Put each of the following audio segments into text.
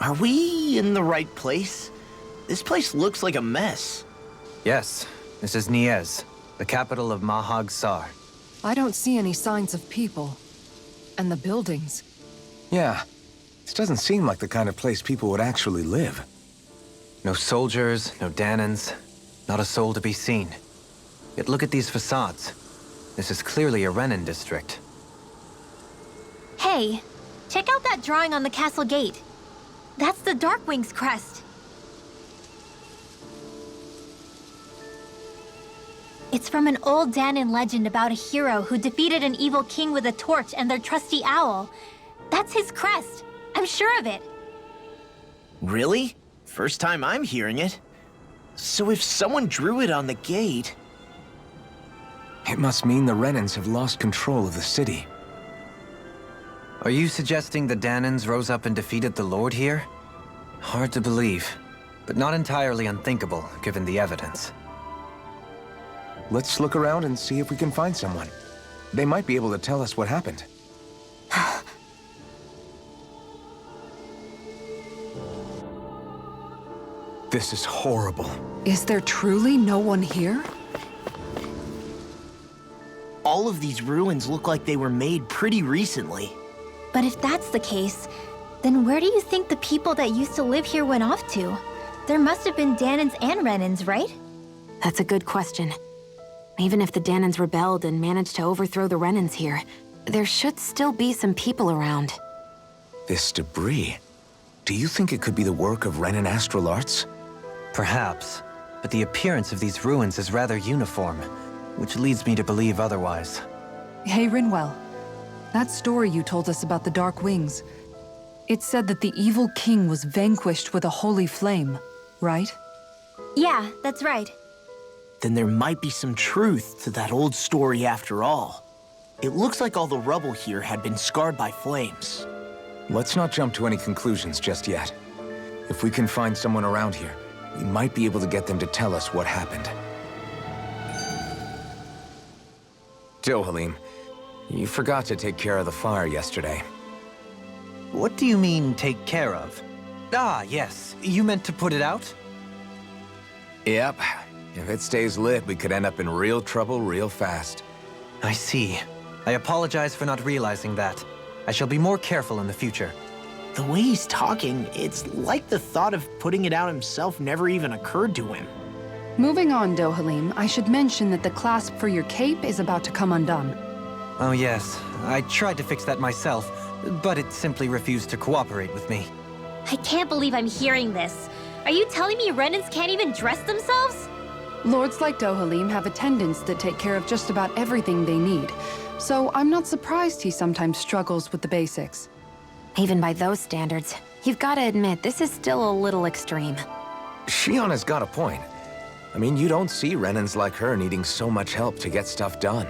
Are we in the right place? This place looks like a mess. Yes, this is Niez, the capital of Mahag Sar. I don't see any signs of people. And the buildings. Yeah, this doesn't seem like the kind of place people would actually live. No soldiers, no Dahnans, not a soul to be seen. Yet look at these facades. This is clearly a Renin district. Hey, check out that drawing on the castle gate. That's the Darkwing's crest. It's from an old Dahnan legend about a hero who defeated an evil king with a torch and their trusty owl. That's his crest. I'm sure of it. Really? First time I'm hearing it. So if someone drew it on the gate... It must mean the Renins have lost control of the city. Are you suggesting the Dahnans rose up and defeated the Lord here? Hard to believe, but not entirely unthinkable, given the evidence. Let's look around and see if we can find someone. They might be able to tell us what happened. This is horrible. Is there truly no one here? All of these ruins look like they were made pretty recently. But if that's the case, then where do you think the people that used to live here went off to? There must have been Dahnans and Renins, right? That's a good question. Even if the Dahnans rebelled and managed to overthrow the Renins here, there should still be some people around. This debris. Do you think it could be the work of Renin astral arts? Perhaps, but the appearance of these ruins is rather uniform, which leads me to believe otherwise. Hey, Rinwell. That story you told us about the Dark Wings. It said that the evil king was vanquished with a holy flame, right? Yeah, that's right. Then there might be some truth to that old story after all. It looks like all the rubble here had been scarred by flames. Let's not jump to any conclusions just yet. If we can find someone around here, we might be able to get them to tell us what happened. Dohalim, you forgot to take care of the fire yesterday. What do you mean, take care of? Ah, yes. You meant to put it out? Yep. If it stays lit, we could end up in real trouble real fast. I see. I apologize for not realizing that. I shall be more careful in the future. The way he's talking, it's like the thought of putting it out himself never even occurred to him. Moving on, Dohalim, I should mention that the clasp for your cape is about to come undone. Oh yes, I tried to fix that myself, but it simply refused to cooperate with me. I can't believe I'm hearing this. Are you telling me Renins can't even dress themselves? Lords like Dohalim have attendants that take care of just about everything they need, so I'm not surprised he sometimes struggles with the basics. Even by those standards, you've got to admit this is still a little extreme. Shionna's got a point. I mean, you don't see Renins like her needing so much help to get stuff done.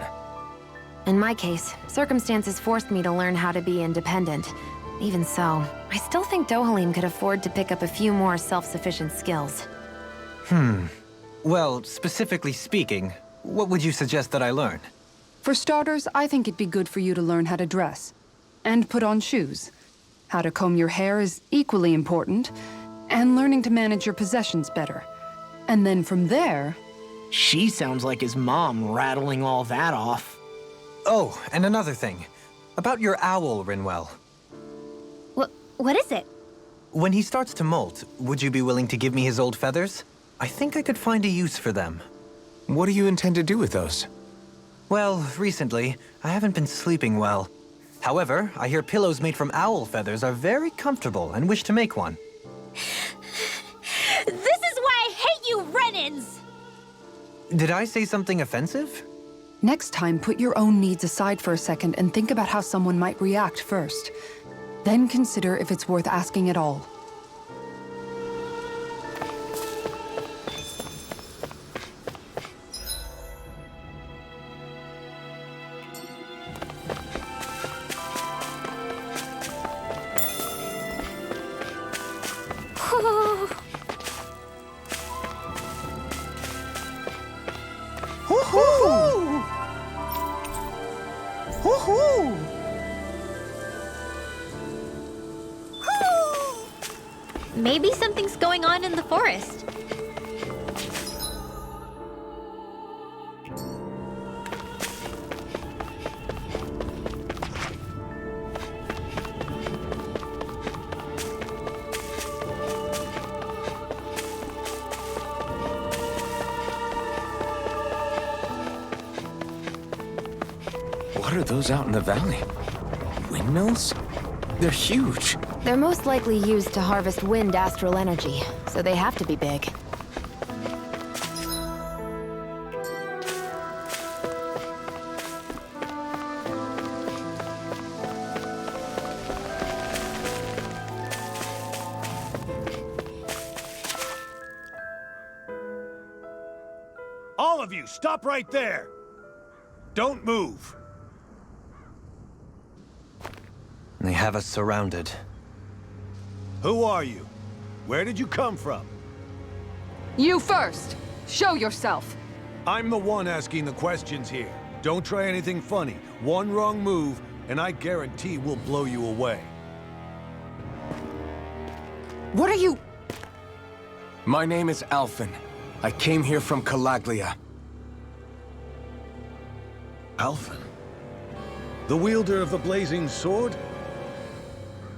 In my case, circumstances forced me to learn how to be independent. Even so, I still think Dohalim could afford to pick up a few more self-sufficient skills. Well, specifically speaking, what would you suggest that I learn? For starters, I think it'd be good for you to learn how to dress. And put on shoes. How to comb your hair is equally important. And learning to manage your possessions better. And then from there... She sounds like his mom rattling all that off. Oh, and another thing. About your owl, Rinwell. What is it? When he starts to molt, would you be willing to give me his old feathers? I think I could find a use for them. What do you intend to do with those? Well, recently, I haven't been sleeping well. However, I hear pillows made from owl feathers are very comfortable and wish to make one. This is why I hate you, Renins! Did I say something offensive? Next time, put your own needs aside for a second and think about how someone might react first. Then consider if it's worth asking at all. Maybe something's going on in the forest. What are those out in the valley? Windmills? They're huge. They're most likely used to harvest wind astral energy, so they have to be big. All of you, stop right there! Don't move! They have us surrounded. Who are you? Where did you come from? You first! Show yourself! I'm the one asking the questions here. Don't try anything funny. One wrong move, and I guarantee we'll blow you away. What are you... My name is Alphen. I came here from Calaglia. Alphen? The wielder of the blazing sword?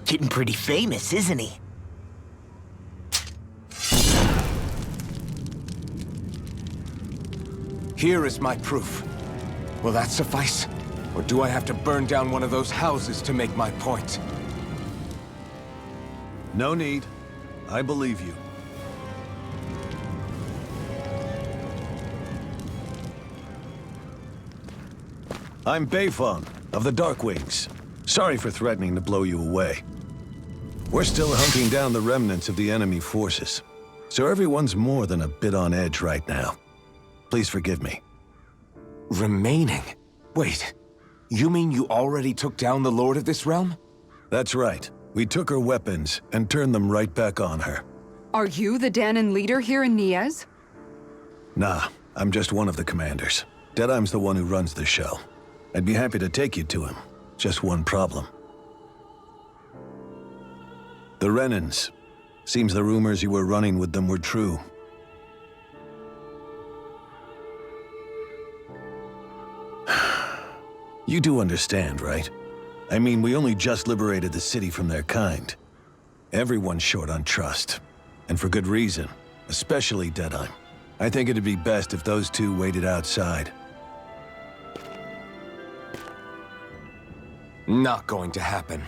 Getting pretty famous, isn't he? Here is my proof. Will that suffice? Or do I have to burn down one of those houses to make my point? No need. I believe you. I'm Beifong, of the Darkwings. Sorry for threatening to blow you away. We're still hunting down the remnants of the enemy forces, so everyone's more than a bit on edge right now. Please forgive me. Remaining? Wait, you mean you already took down the Lord of this realm? That's right. We took her weapons and turned them right back on her. Are you the Dahnan leader here in Niez? Nah, I'm just one of the commanders. Deadeye's the one who runs the show. I'd be happy to take you to him. Just one problem. The Renans. Seems the rumors you were running with them were true. You do understand, right? I mean, we only just liberated the city from their kind. Everyone's short on trust. And for good reason. Especially Deadeye. I think it'd be best if those two waited outside. Not going to happen.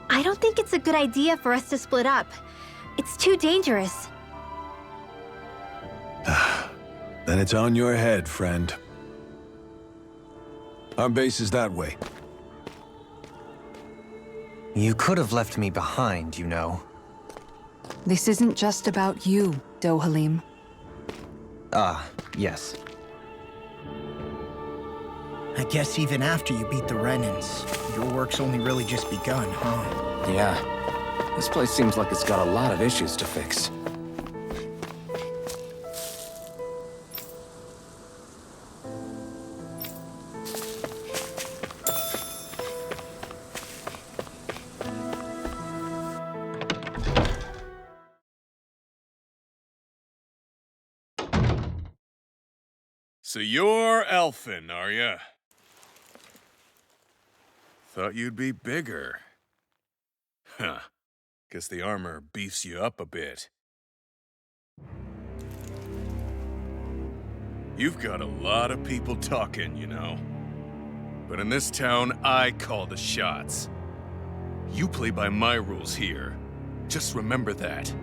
I don't think it's a good idea for us to split up. It's too dangerous. Then it's on your head, friend. Our base is that way. You could have left me behind, you know. This isn't just about you, Dohalim. Ah, yes. I guess even after you beat the Renans, your work's only really just begun, huh? Yeah. This place seems like it's got a lot of issues to fix. So you're Elfin, are ya? Thought you'd be bigger. Huh. Guess the armor beefs you up a bit. You've got a lot of people talking, you know. But in this town, I call the shots. You play by my rules here. Just remember that.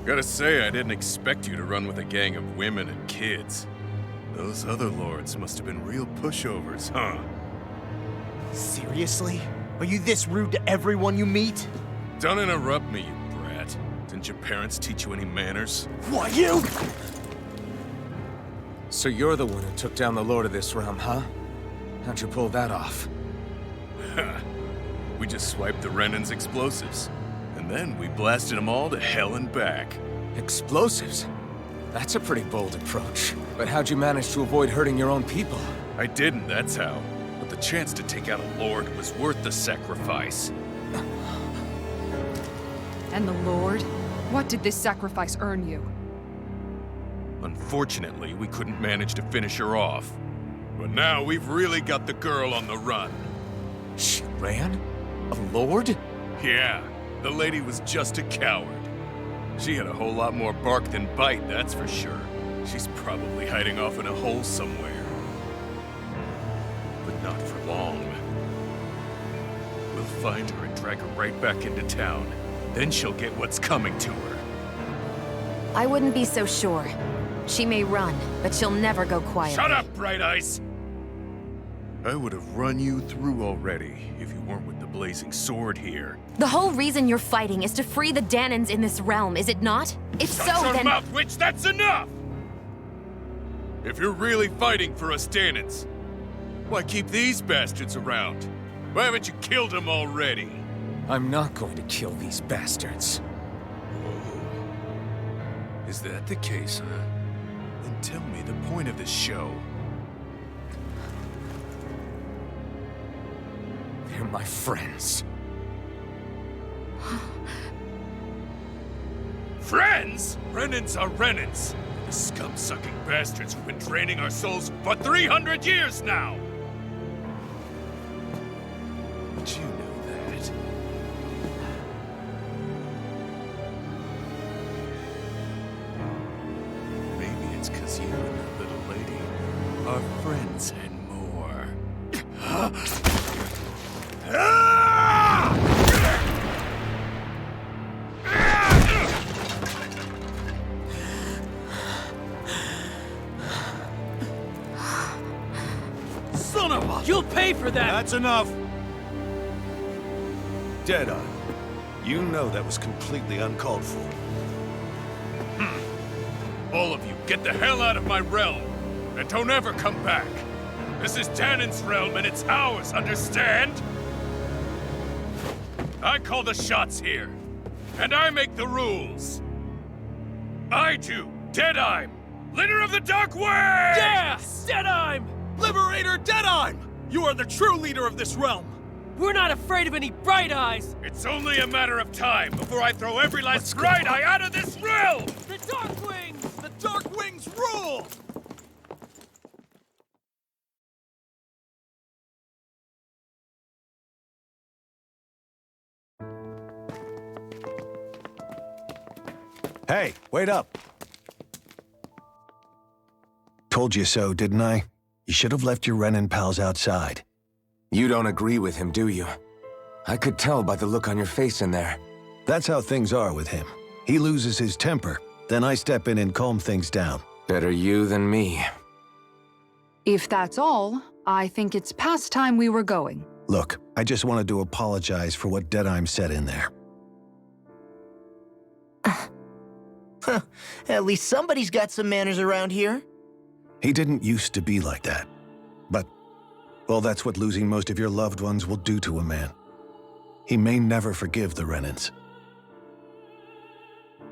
Gotta say, I didn't expect you to run with a gang of women and kids. Those other lords must have been real pushovers, huh? Seriously? Are you this rude to everyone you meet? Don't interrupt me, you brat. Didn't your parents teach you any manners? What, you? So you're the one who took down the Lord of this realm, huh? How'd you pull that off? We just swiped the Renan's explosives. And then we blasted them all to hell and back. Explosives? That's a pretty bold approach. But how'd you manage to avoid hurting your own people? I didn't, that's how. But the chance to take out a lord was worth the sacrifice. And the Lord? What did this sacrifice earn you? Unfortunately, we couldn't manage to finish her off. But now we've really got the girl on the run. She ran? A lord? Yeah, the lady was just a coward. She had a whole lot more bark than bite, that's for sure. She's probably hiding off in a hole somewhere. But not for long. We'll find her and drag her right back into town. Then she'll get what's coming to her. I wouldn't be so sure. She may run, but she'll never go quiet. Shut up, Bright Eyes! I would have run you through already if you weren't with the blazing sword here. The whole reason you're fighting is to free the Dahnans in this realm, is it not? If so, Shut your then... mouth, witch! That's enough! If you're really fighting for us Dahnans, why keep these bastards around? Why haven't you killed them already? I'm not going to kill these bastards. Whoa. Is that the case, huh? Then tell me the point of this show. They're my friends. Friends? Renans are Renans. The scum-sucking bastards who've been draining our souls for 300 years now! Did you know that? Maybe it's 'cause you and that little lady are friends and more. Son of a... You'll pay for that! That's enough! Deadeye, you know that was completely uncalled for. All of you, get the hell out of my realm! And don't ever come back! This is Dahnan's realm and it's ours, understand? I call the shots here. And I make the rules. I do, Deadeye, leader of the Dark Wings! Yeah! Deadime! Liberator Deadime! You are the true leader of this realm! We're not afraid of any Bright Eyes! It's only a matter of time before I throw every last Bright Eye out of this realm! The Dark Wings! The Dark Wings rule! Hey, wait up! Told you so, didn't I? You should have left your Renan pals outside. You don't agree with him, do you? I could tell by the look on your face in there. That's how things are with him. He loses his temper, then I step in and calm things down. Better you than me. If that's all, I think it's past time we were going. Look, I just wanted to apologize for what Deadeye said in there. At least somebody's got some manners around here. He didn't used to be like that. But, well, that's what losing most of your loved ones will do to a man. He may never forgive the Renans.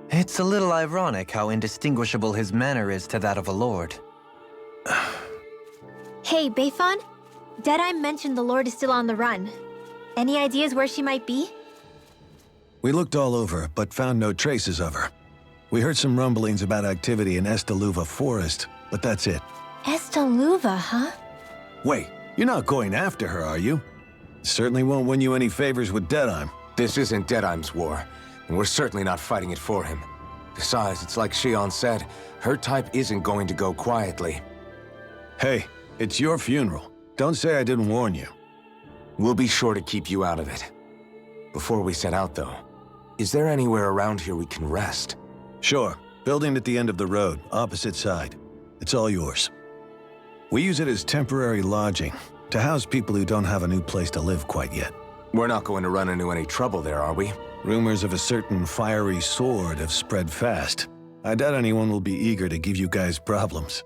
It's a little ironic how indistinguishable his manner is to that of a lord. Hey, Bayfon? Deadeye mentioned the Lord is still on the run. Any ideas where she might be? We looked all over, but found no traces of her. We heard some rumblings about activity in Estaluva Forest, but that's it. Estaluva, huh? Wait, you're not going after her, are you? Certainly won't win you any favors with Deadeye. This isn't Deadeye's war, and we're certainly not fighting it for him. Besides, it's like Shion said, her type isn't going to go quietly. Hey, it's your funeral. Don't say I didn't warn you. We'll be sure to keep you out of it. Before we set out, though, is there anywhere around here we can rest? Sure. Building at the end of the road, opposite side. It's all yours. We use it as temporary lodging, to house people who don't have a new place to live quite yet. We're not going to run into any trouble there, are we? Rumors of a certain fiery sword have spread fast. I doubt anyone will be eager to give you guys problems.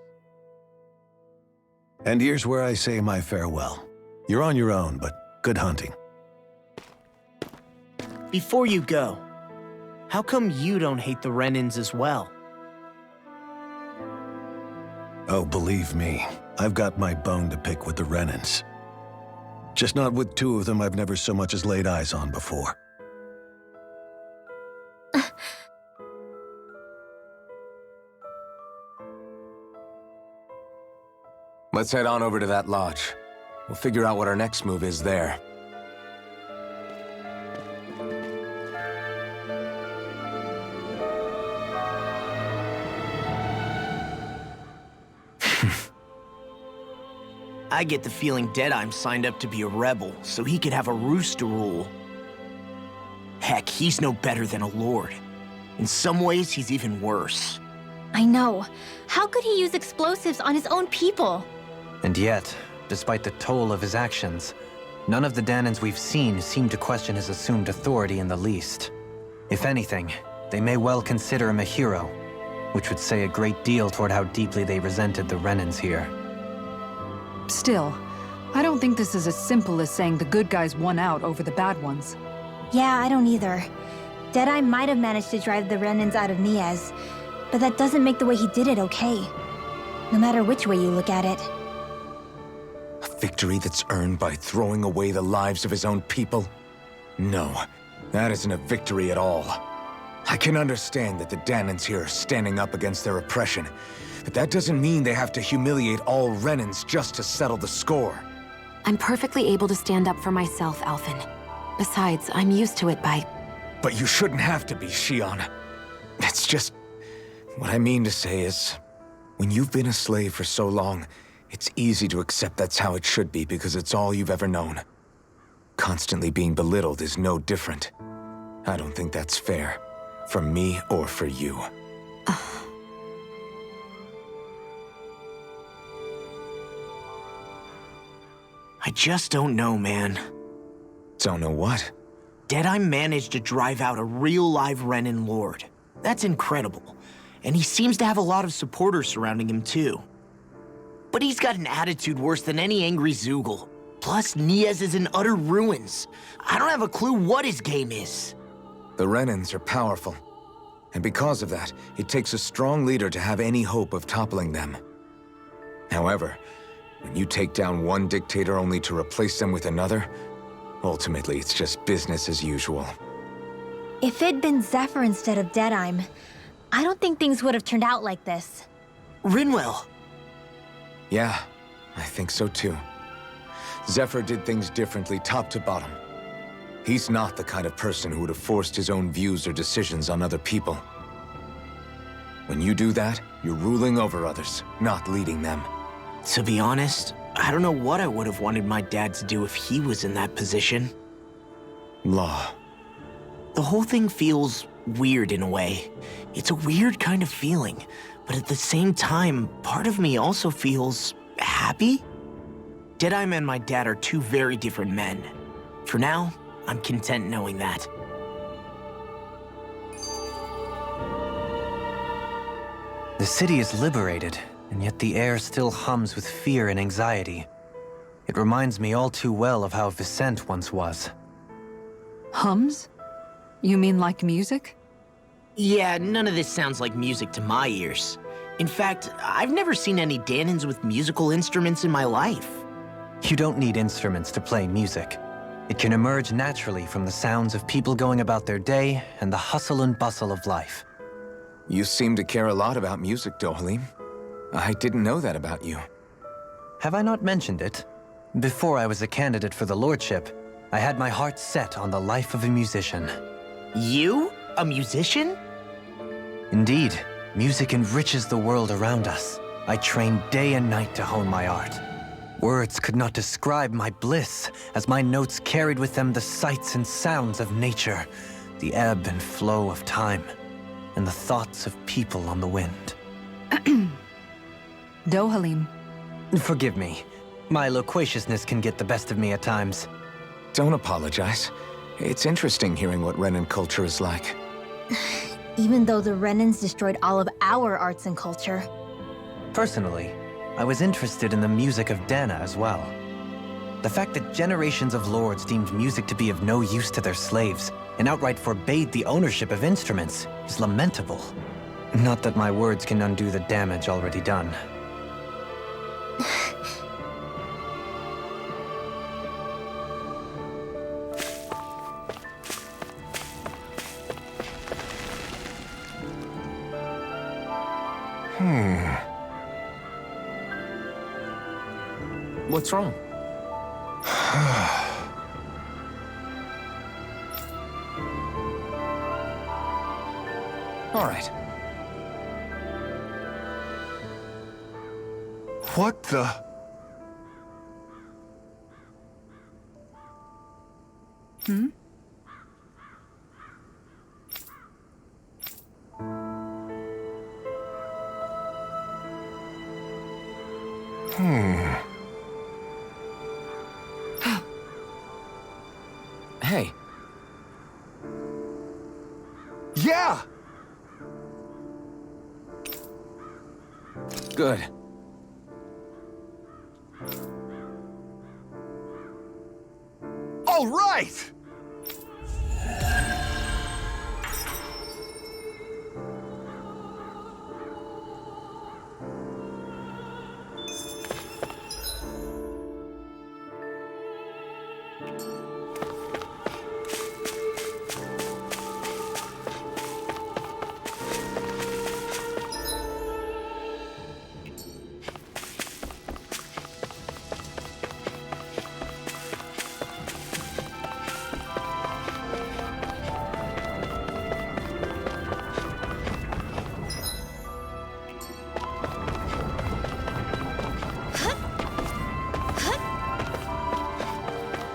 And here's where I say my farewell. You're on your own, but good hunting. Before you go, how come you don't hate the Renans as well? Oh, believe me, I've got my bone to pick with the Renans. Just not with two of them I've never so much as laid eyes on before. Let's head on over to that lodge. We'll figure out what our next move is there. I get the feeling Deadeye signed up to be a rebel, so he could have a roost to rule. Heck, he's no better than a lord. In some ways, he's even worse. I know. How could he use explosives on his own people? And yet, despite the toll of his actions, none of the Dahnans we've seen seem to question his assumed authority in the least. If anything, they may well consider him a hero, which would say a great deal toward how deeply they resented the Renans here. Still, I don't think this is as simple as saying the good guys won out over the bad ones. Yeah, I don't either. Deadeye might have managed to drive the Renans out of Niaz, but that doesn't make the way he did it okay. No matter which way you look at it. A victory that's earned by throwing away the lives of his own people? No, that isn't a victory at all. I can understand that the Dahnans here are standing up against their oppression, but that doesn't mean they have to humiliate all Renans just to settle the score. I'm perfectly able to stand up for myself, Alphen. Besides, I'm used to it by... But you shouldn't have to be, Shion. It's just... What I mean to say is, when you've been a slave for so long, it's easy to accept that's how it should be because it's all you've ever known. Constantly being belittled is no different. I don't think that's fair. For me or for you. I just don't know, man. Don't know what? Deadeye managed to drive out a real live Renan lord. That's incredible. And he seems to have a lot of supporters surrounding him, too. But he's got an attitude worse than any angry Zoogle. Plus, Niaz is in utter ruins. I don't have a clue what his game is. The Renans are powerful. And because of that, it takes a strong leader to have any hope of toppling them. However, when you take down one dictator only to replace them with another, ultimately it's just business as usual. If it'd been Zephyr instead of Deadeye, I don't think things would have turned out like this. Rinwell. Yeah, I think so too. Zephyr did things differently top to bottom. He's not the kind of person who would have forced his own views or decisions on other people. When you do that, you're ruling over others, not leading them. To be honest, I don't know what I would have wanted my dad to do if he was in that position. Law. The whole thing feels weird in a way. It's a weird kind of feeling, but at the same time, part of me also feels happy. Deadeye and my dad are two very different men. For now, I'm content knowing that. The city is liberated, and yet the air still hums with fear and anxiety. It reminds me all too well of how Vicente once was. Hums? You mean like music? Yeah, none of this sounds like music to my ears. In fact, I've never seen any Dahnans with musical instruments in my life. You don't need instruments to play music. It can emerge naturally from the sounds of people going about their day and the hustle and bustle of life. You seem to care a lot about music, Dohalim. I didn't know that about you. Have I not mentioned it? Before I was a candidate for the lordship, I had my heart set on the life of a musician. You? A musician? Indeed, music enriches the world around us. I trained day and night to hone my art. Words could not describe my bliss, as my notes carried with them the sights and sounds of nature, the ebb and flow of time, and the thoughts of people on the wind. Dohalim. Forgive me. My loquaciousness can get the best of me at times. Don't apologize. It's interesting hearing what Renan culture is like. Even though the Renans destroyed all of our arts and culture. Personally, I was interested in the music of Dahna as well. The fact that generations of lords deemed music to be of no use to their slaves and outright forbade the ownership of instruments is lamentable. Not that my words can undo the damage already done. What's wrong? All right. What the? Hey. Yeah! Good. All right!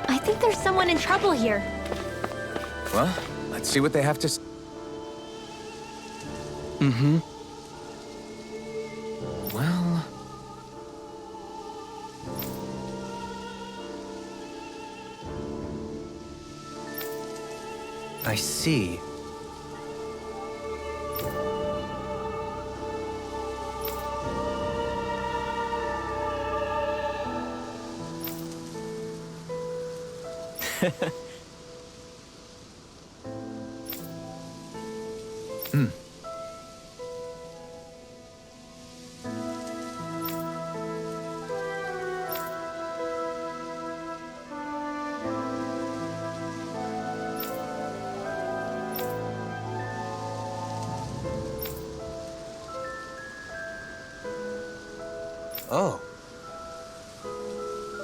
I think there's someone in trouble here. Well, let's see what they have to s- Well... I see. Oh.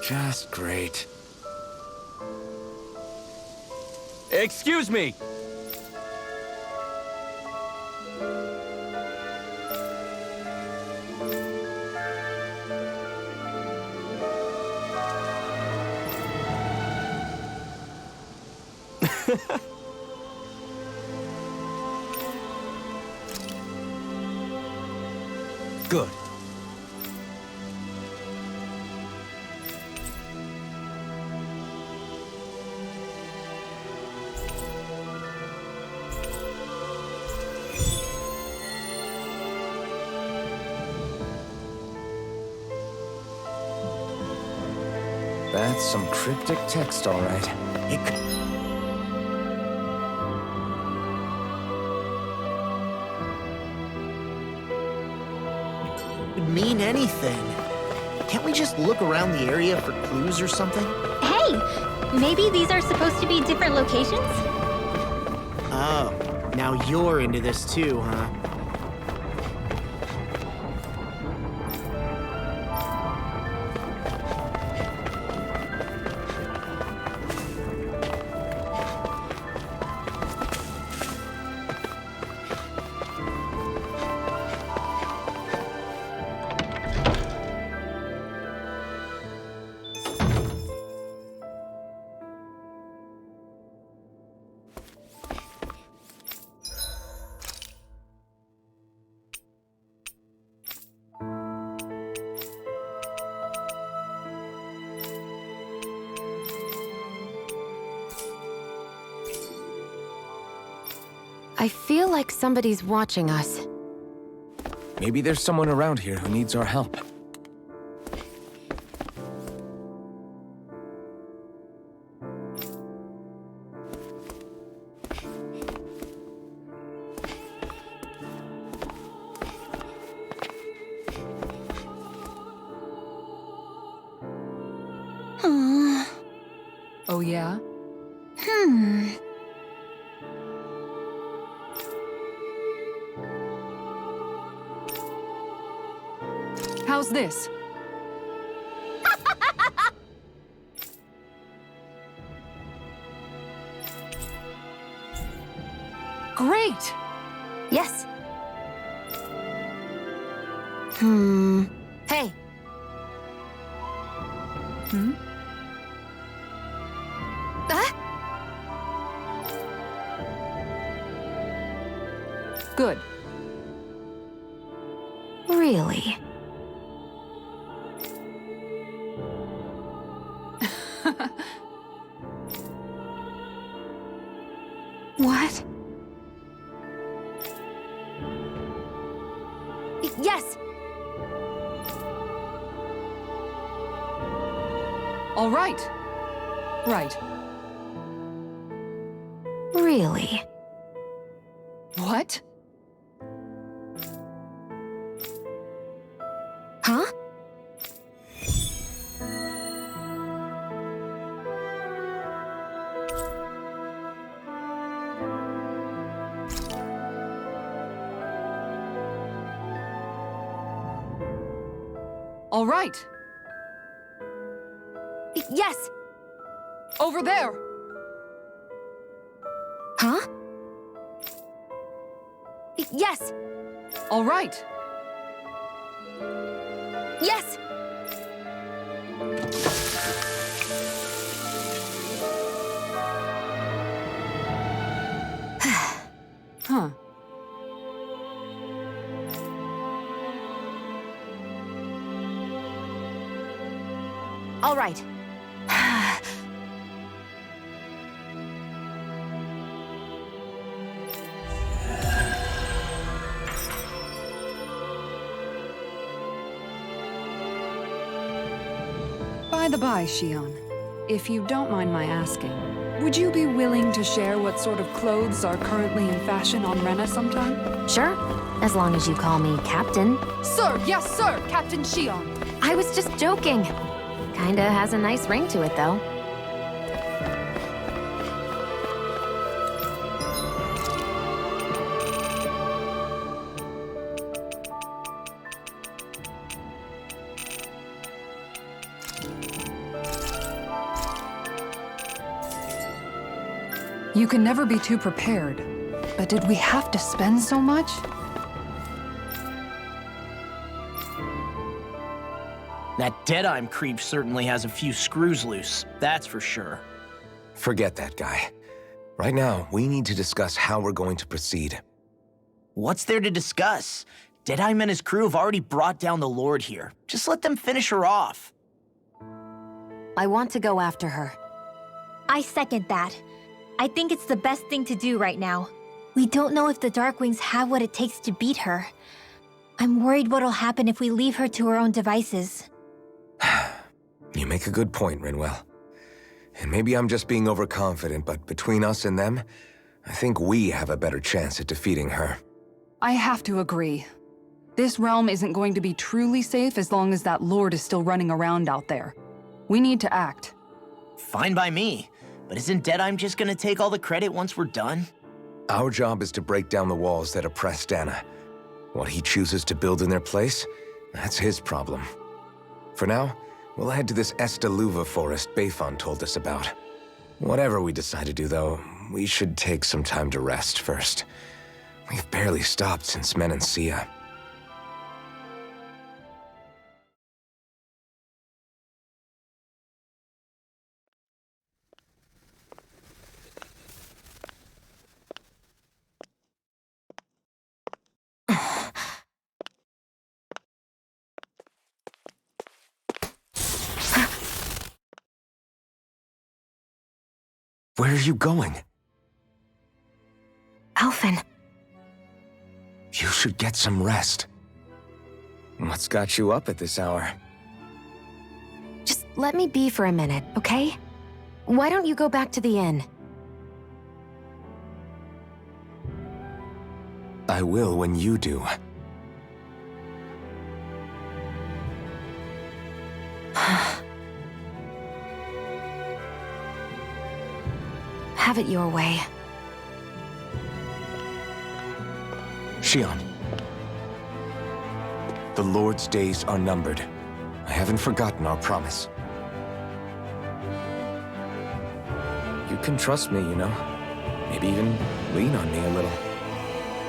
Just great. Excuse me! Good. That's some cryptic text, all right. It could mean anything. Can't we just look around the area for clues or something? Hey! Maybe these are supposed to be different locations? Oh, now you're into this too, huh? I feel like somebody's watching us. Maybe there's someone around here who needs our help. Oh, yeah? How's this? Great! Yes. Hey. Good. Really? What? Yes! All right. Right. Really? What? Huh? All right. Yes! Over there. Huh? Yes! All right. Yes! Huh. All right. By the by, Shion, if you don't mind my asking, would you be willing to share what sort of clothes are currently in fashion on Rena sometime? Sure, as long as you call me Captain. Sir, yes, sir, Captain Shion. I was just joking. Kinda has a nice ring to it, though. You can never be too prepared. But did we have to spend so much? That Deadeye creep certainly has a few screws loose, that's for sure. Forget that guy. Right now, we need to discuss how we're going to proceed. What's there to discuss? Deadeye and his crew have already brought down the Lord here. Just let them finish her off. I want to go after her. I second that. I think it's the best thing to do right now. We don't know if the Darkwings have what it takes to beat her. I'm worried what'll happen if we leave her to her own devices. You make a good point, Rinwell. And maybe I'm just being overconfident, but between us and them, I think we have a better chance at defeating her. I have to agree. This realm isn't going to be truly safe as long as that Lord is still running around out there. We need to act. Fine by me. But isn't Deadeye just gonna take all the credit once we're done? Our job is to break down the walls that oppress Dahna. What he chooses to build in their place, that's his problem. For now, we'll head to this Estaluva forest Bayfon told us about. Whatever we decide to do, though, we should take some time to rest first. We've barely stopped since Menancia. Where are you going? Alphen. You should get some rest. What's got you up at this hour? Just let me be for a minute, okay? Why don't you go back to the inn? I will when you do. Have it your way. Shion. The Lord's days are numbered. I haven't forgotten our promise. You can trust me, you know. Maybe even lean on me a little,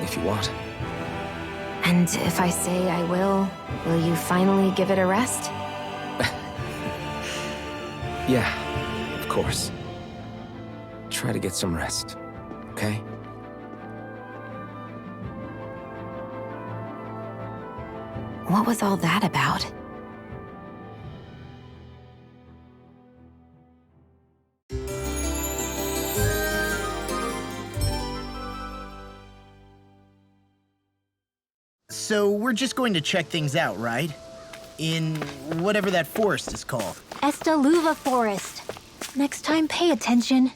if you want. And if I say I will you finally give it a rest? Yeah, of course. Try to get some rest, okay? What was all that about? So we're just going to check things out, right? In whatever that forest is called. Estaluva Forest. Next time, pay attention.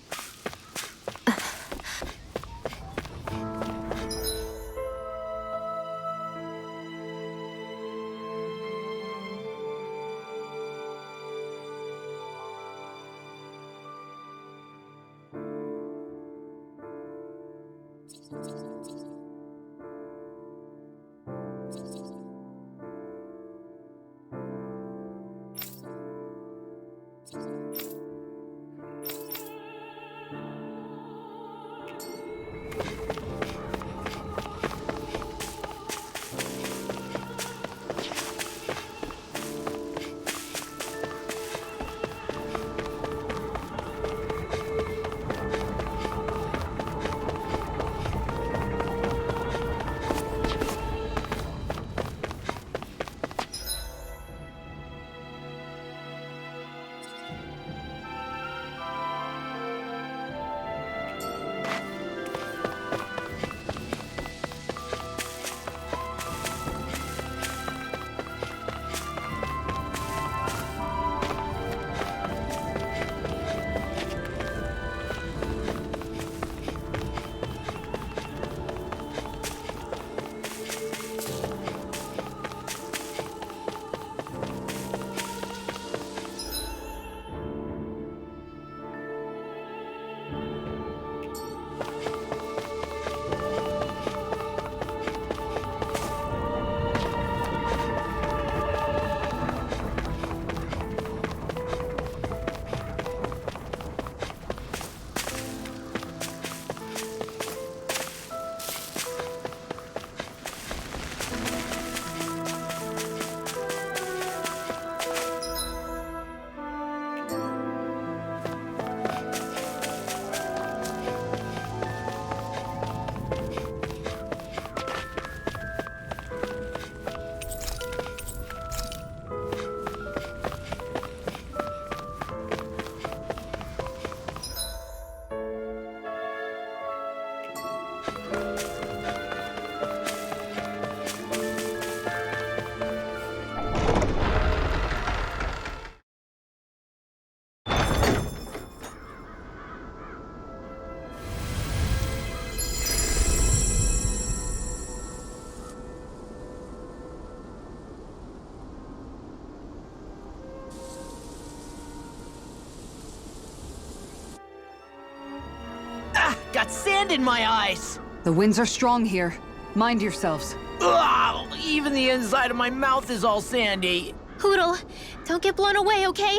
Got sand in my eyes! The winds are strong here. Mind yourselves. Ugh, even the inside of my mouth is all sandy. Hootle, don't get blown away, okay?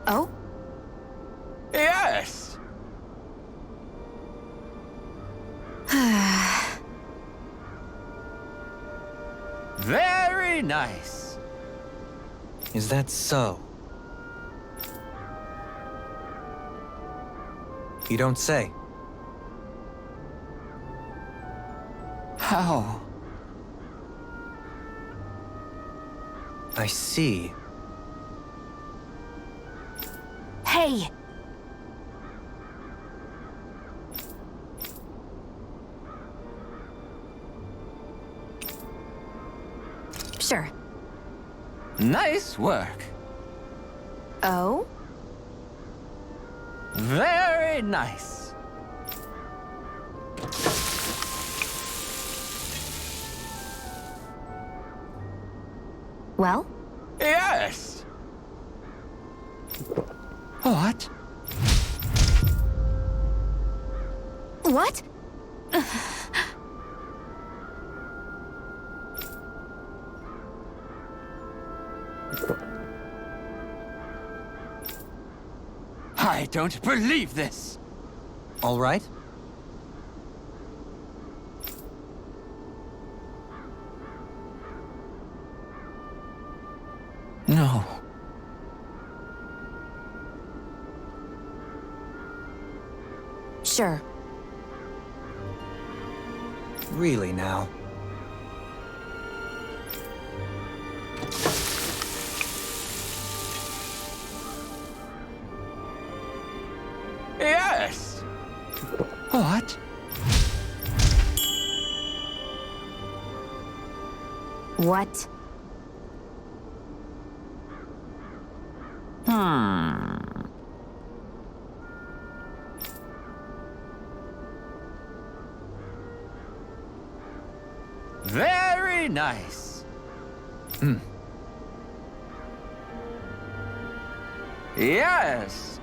Oh? Yes! Very nice. Is that so? You don't say. How? I see. Hey! Sure. Nice work. Oh? Very nice. Well? Yes. What? What? don't believe this! All right? No. Sure. Really now? Yes! What? What? Very nice. Yes.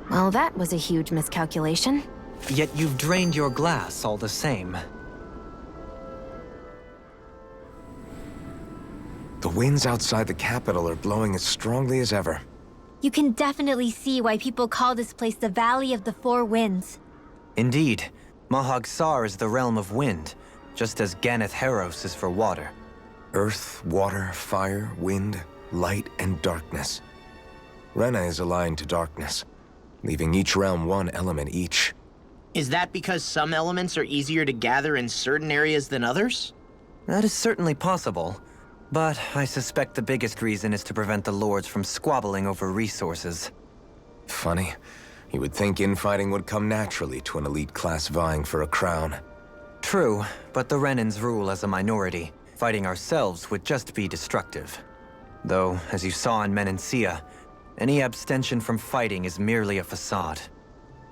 Well, that was a huge miscalculation. Yet you've drained your glass all the same. The winds outside the capital are blowing as strongly as ever. You can definitely see why people call this place the Valley of the Four Winds. Indeed, Mahag Sar is the realm of wind, just as Ganeth Heros is for water. Earth, water, fire, wind, light, and darkness. Rena is aligned to darkness, leaving each realm one element each. Is that because some elements are easier to gather in certain areas than others? That is certainly possible, but I suspect the biggest reason is to prevent the lords from squabbling over resources. Funny. You would think infighting would come naturally to an elite class vying for a crown. True, but the Renans rule as a minority. Fighting ourselves would just be destructive. Though, as you saw in Menancia, any abstention from fighting is merely a facade.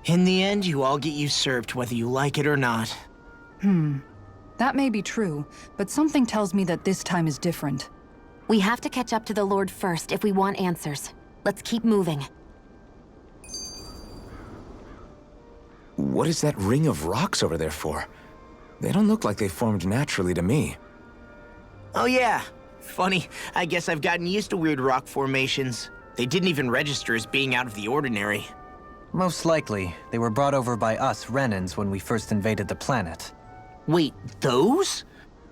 In the end, you all get usurped whether you like it or not. That may be true, but something tells me that this time is different. We have to catch up to the Lord first if we want answers. Let's keep moving. What is that ring of rocks over there for? They don't look like they formed naturally to me. Oh yeah. Funny, I guess I've gotten used to weird rock formations. They didn't even register as being out of the ordinary. Most likely, they were brought over by us Renans when we first invaded the planet. Wait, those?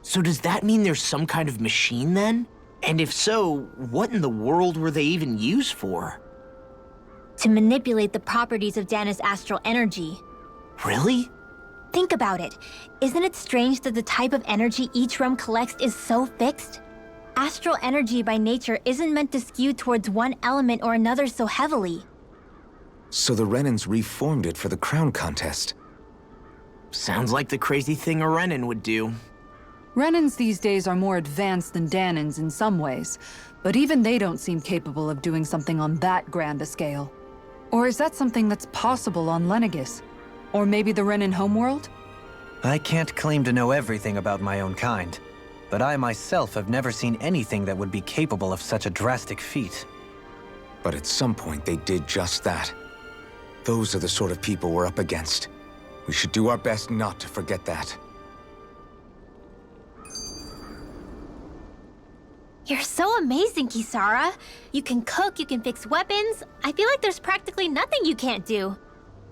So does that mean there's some kind of machine then? And if so, what in the world were they even used for? To manipulate the properties of Dahna's astral energy. Really? Think about it. Isn't it strange that the type of energy each realm collects is so fixed? Astral energy by nature isn't meant to skew towards one element or another so heavily. So the Renans reformed it for the crown contest. Sounds like the crazy thing a Renan would do. Renans these days are more advanced than Dahnans in some ways, but even they don't seem capable of doing something on that grand a scale. Or is that something that's possible on Lenegis? Or maybe the Renan homeworld? I can't claim to know everything about my own kind, but I myself have never seen anything that would be capable of such a drastic feat. But at some point they did just that. Those are the sort of people we're up against. We should do our best not to forget that. You're so amazing, Kisara. You can cook, you can fix weapons. I feel like there's practically nothing you can't do.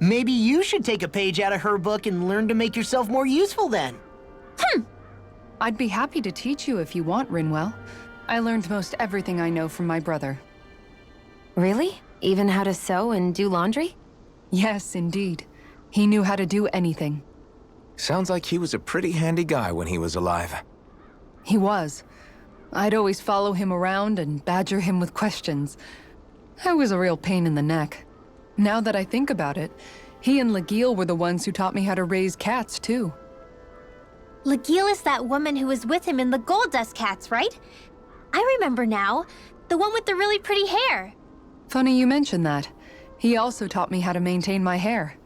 Maybe you should take a page out of her book and learn to make yourself more useful then. I'd be happy to teach you if you want, Rinwell. I learned most everything I know from my brother. Really? Even how to sew and do laundry? Yes, indeed. He knew how to do anything. Sounds like he was a pretty handy guy when he was alive. He was. I'd always follow him around and badger him with questions. I was a real pain in the neck. Now that I think about it, he and Legil were the ones who taught me how to raise cats, too. Legil is that woman who was with him in the Gold Dust Cats, right? I remember now. The one with the really pretty hair. Funny you mention that. He also taught me how to maintain my hair.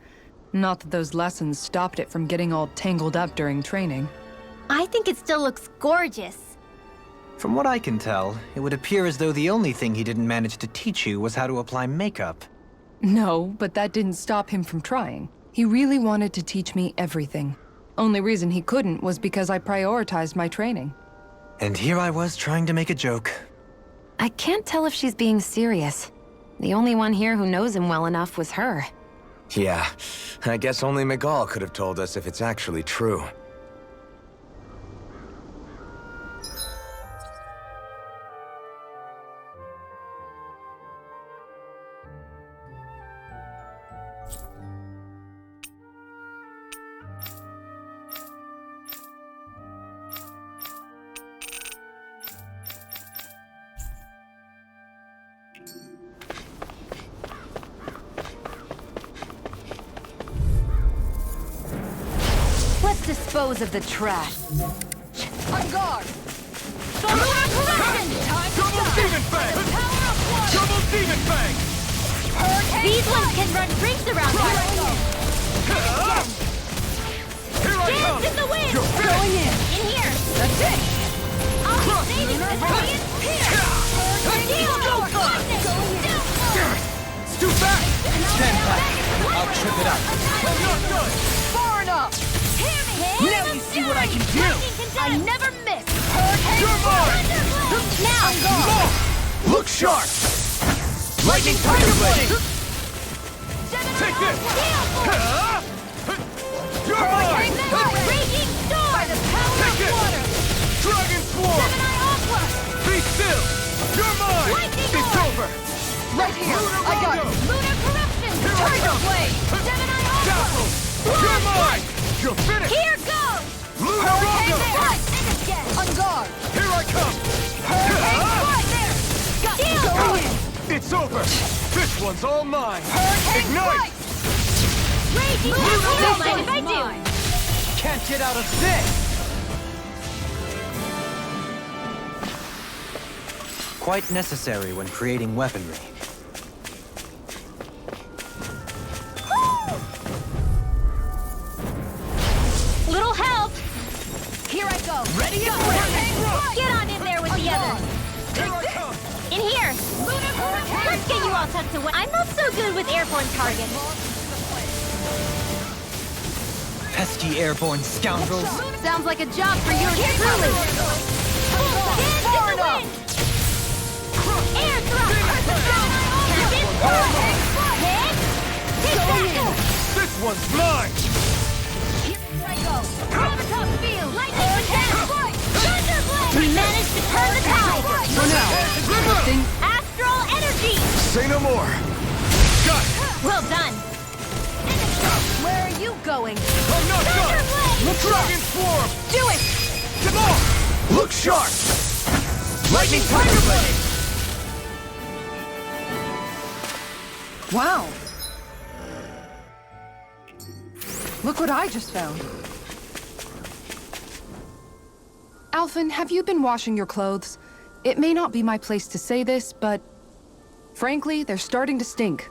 Not that those lessons stopped it from getting all tangled up during training. I think it still looks gorgeous. From what I can tell, it would appear as though the only thing he didn't manage to teach you was how to apply makeup. No, but that didn't stop him from trying. He really wanted to teach me everything. Only reason he couldn't was because I prioritized my training. And here I was trying to make a joke. I can't tell if she's being serious. The only one here who knows him well enough was her. Yeah, I guess only Miguel could have told us if it's actually true. Let's dispose of the trash. On guard! Lunar correction! Double Demon Fang! Double Demon Fang! These ones can run rings around us. Here I come! Dance in the wind! You're finished! In here! That's it! I'll be saving the brilliant here! It's too fast! Stand back. I'll trip it up. I'm not done! Far enough! Hear me! Now you see what I can do! I never miss! You're mine! Now! Look sharp! Lightning Tiger Blade! Take this! You're Hurricane mine! Melee! Raging Storm! By the power Take of it! water! Dragon Swarm! Gemini Aqua! Be still! You're mine! Lightning It's Orb! over! Right here! Lunar I got it! Rondo! Lunar Corruption! Here I Tiger come! Blade! Gemini Aqua! Dazzle! You're mine! You're finished! Here goes! Lunar Hurricane Rondo! Melee! And again! On guard! Here I come! Hurricane Right there! Got Go in! It's over! This one's all mine! Hurricane Ignite! Strike! Raging Don't mind if I do! Can't get out of this! Quite necessary when creating weaponry. Little help! Here I go! Ready? Go! Get on in there with the others! Here I come! In here! Let's get you all tucked away. I'm not so good with airborne targets. Pesky airborne scoundrels. Sounds like a job for you truly. Far enough! Air thrust! This one's mine! Here I go! Graviton field! Lightning attack! Thunderblade! We managed to turn the tide! For now, Astral energy! Say no more! Got it! Well done! Where are you going? I'm not done! Thunderblade! Dragon Swarm! Do it! Come on! Look sharp! Lightning Tiger Blade! wow. Look what I just found. Alphen, have you been washing your clothes? It may not be my place to say this, but frankly, they're starting to stink.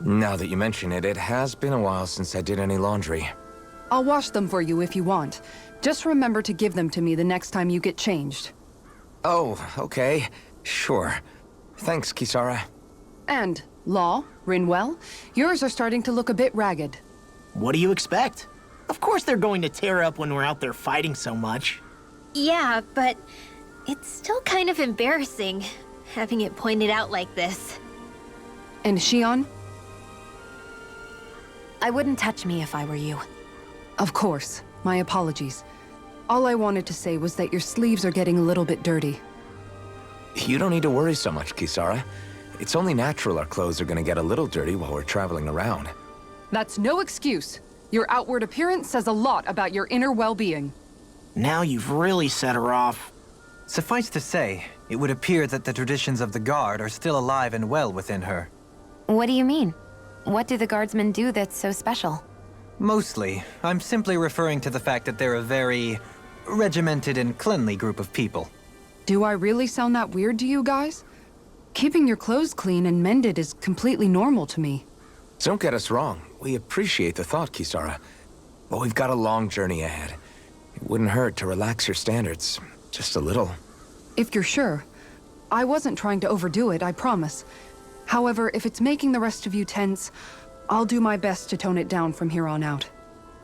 Now that you mention it, it has been a while since I did any laundry. I'll wash them for you if you want. Just remember to give them to me the next time you get changed. Oh, okay. Sure. Thanks, Kisara. And, Law, Rinwell, yours are starting to look a bit ragged. What do you expect? Of course they're going to tear up when we're out there fighting so much. Yeah, but it's still kind of embarrassing having it pointed out like this. And Shion? I wouldn't touch me if I were you. Of course. My apologies. All I wanted to say was that your sleeves are getting a little bit dirty. You don't need to worry so much, Kisara. It's only natural our clothes are gonna get a little dirty while we're traveling around. That's no excuse. Your outward appearance says a lot about your inner well-being. Now you've really set her off. Suffice to say, it would appear that the traditions of the Guard are still alive and well within her. What do you mean? What do the guardsmen do that's so special? Mostly, I'm simply referring to the fact that they're a very regimented and cleanly group of people. Do I really sound that weird to you guys? Keeping your clothes clean and mended is completely normal to me. Don't get us wrong. We appreciate the thought, Kisara. But we've got a long journey ahead. It wouldn't hurt to relax your standards. Just a little. If you're sure. I wasn't trying to overdo it, I promise. However, if it's making the rest of you tense, I'll do my best to tone it down from here on out.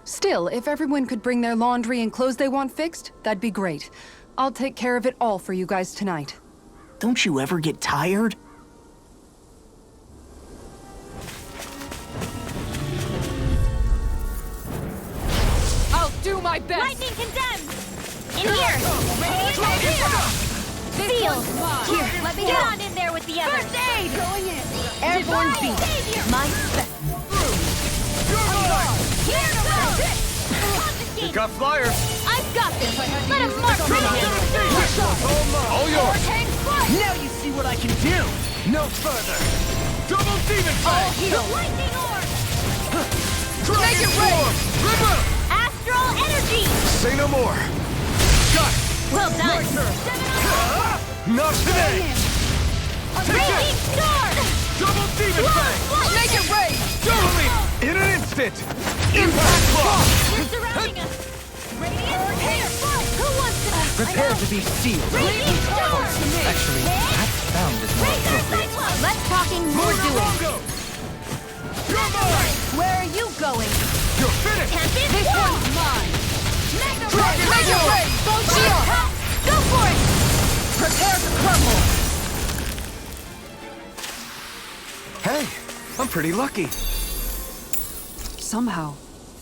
Still, if everyone could bring their laundry and clothes they want fixed, that'd be great. I'll take care of it all for you guys tonight. Don't you ever get tired? I'll do my best! Lightning condemned! In here! Radiant right here! Field! Here, let me get on in there with the others! First aid! Going in! Airborne beam! My spec! Here goes! We got flyers! I've got this! Let us march right in! All yours! Now you see what I can do! No further! Double demon All fang! heal! Lightning orb! Dragon form! River! Astral energy! Say no more! Got it! Well done! Not today! Raging storm! Double demon fang! Make it rain! Totally! In an instant! Impact block! You're surrounding us! Radiant hair! Who wants to... Prepare to be sealed. Raging storm! Actually, that sound is more appropriate. Less talking, more doing. You're mine! Where are you going? You're finished! Tempest this one's mine! Dragon form! Go shield! Go for it! Prepare to crumble! Hey, I'm pretty lucky. Somehow,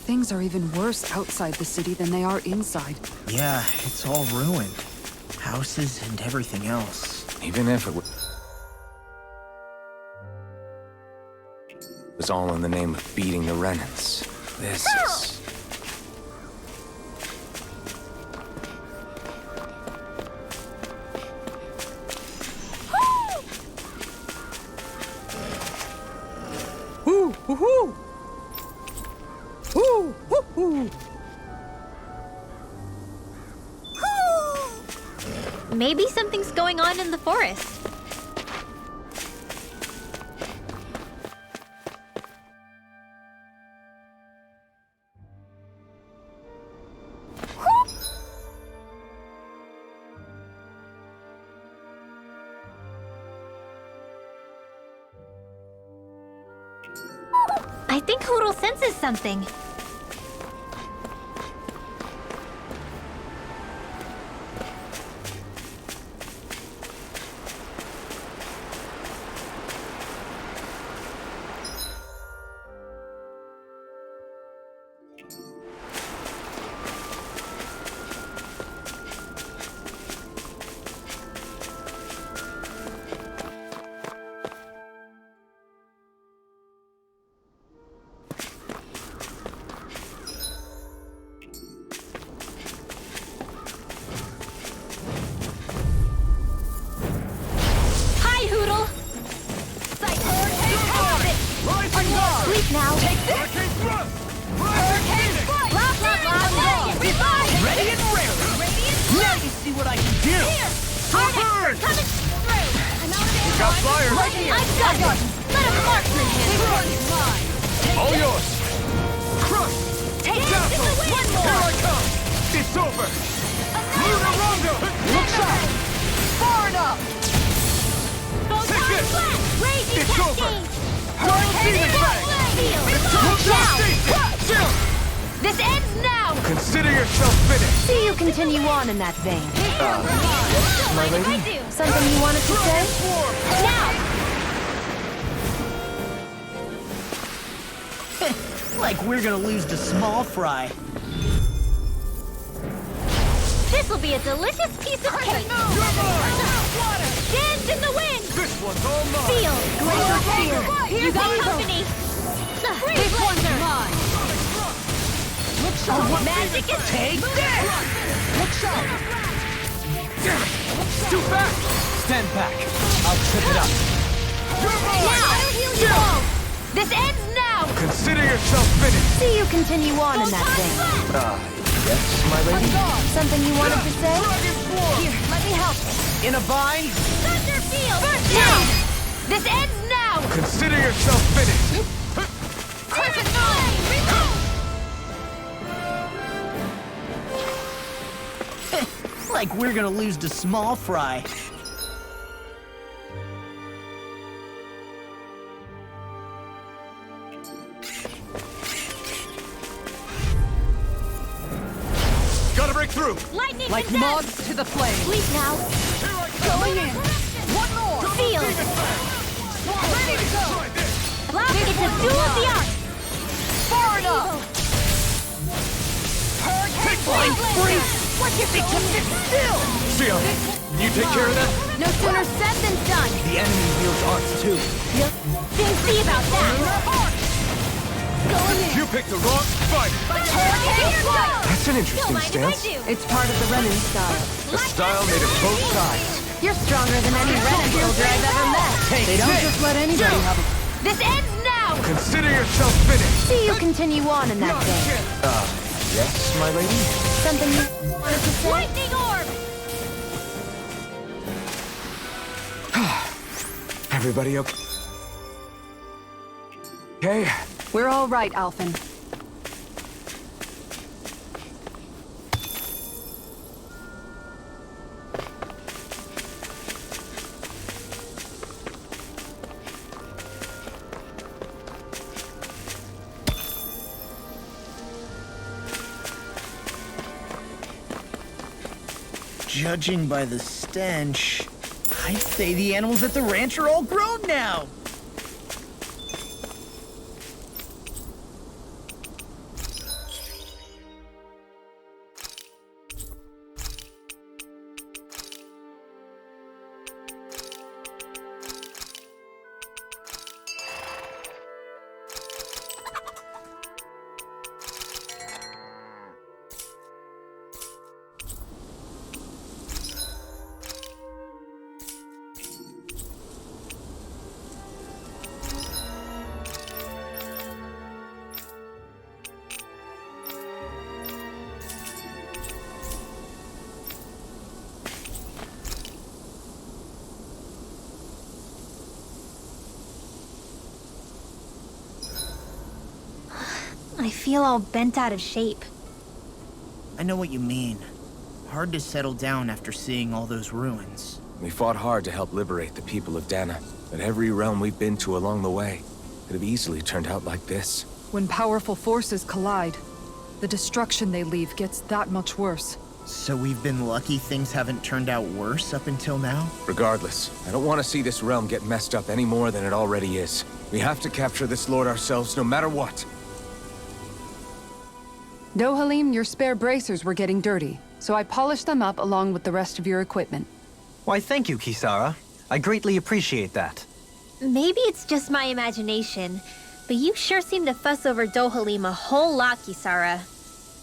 things are even worse outside the city than they are inside. Yeah, it's all ruined. Houses and everything else. Even if it was all in the name of beating the Renans. This is... Woo! Woohoo! Woo! Woohoo! Maybe something's going on in the forest. I think Hoodle senses something. Sleep now. Take this! Hurricane Strike! Ready and rare! Now you see what I can do! Coming through! We got flyers! I've got it! Let a marksman handle it! All yours! Crush! Take Dazzle! this away! One Here more! I come! It's over! Lunarongo! Look sharp! Far enough! Photon this! blast! Raging It's over! cascade! Hurricane Strike! Now! This ends now! Consider yourself finished! See you continue on in that vein. My lady? I do! Something you wanted to say? Now! Like we're gonna lose to small fry. This'll be a delicious piece of cake! Dance in the wind! This one's all mine! Feel! Greater fear! You got company! This one's mine! Look sharp! Magic is... Take this! Look sharp! Too fast! Stand back. I'll trip it up. Now! I'll heal you all! This ends now! Consider yourself finished! See you continue on in that vein. Yes, my lady? Something you wanted to say? Here, let me help. In a vine? Thunder field! Now! This ends now! Consider yourself finished! Crescent flame! Reload! like we're gonna lose to small fry. Gotta break through! Lightning Like condensed! moths to the flame. Sleep now. Going in. One more. Field. Ready to go. Blast. It's a duel of the arts. Far enough. Hurricane Flying free! What's your They kept it still! Shion, can you take care of that? No sooner said than done. The enemy wields arts too. Didn't see about that. Going in. You picked the wrong fight! Hurricane strike. That's an Don't interesting mind if I stance. do. It's part of the Renin style. A style made of both sides. You're stronger than any Renin soldier I've ever met. They don't just let anybody have a... This ends now. Consider yourself finished! See you continue on in that vein. Yes, my lady? Something you wanted to say? Lightning orb. Everybody okay? Okay. We're all right, Alphen. Judging by the stench, I'd say the animals at the ranch are all grown now. I feel all bent out of shape. I know what you mean. Hard to settle down after seeing all those ruins. We fought hard to help liberate the people of Dahna, but every realm we've been to along the way could have easily turned out like this. When powerful forces collide, the destruction they leave gets that much worse. So we've been lucky things haven't turned out worse up until now? Regardless, I don't want to see this realm get messed up any more than it already is. We have to capture this lord ourselves, no matter what. Dohalim, your spare bracers were getting dirty, so I polished them up along with the rest of your equipment. Why, thank you, Kisara. I greatly appreciate that. Maybe it's just my imagination, but you sure seem to fuss over Dohalim a whole lot, Kisara.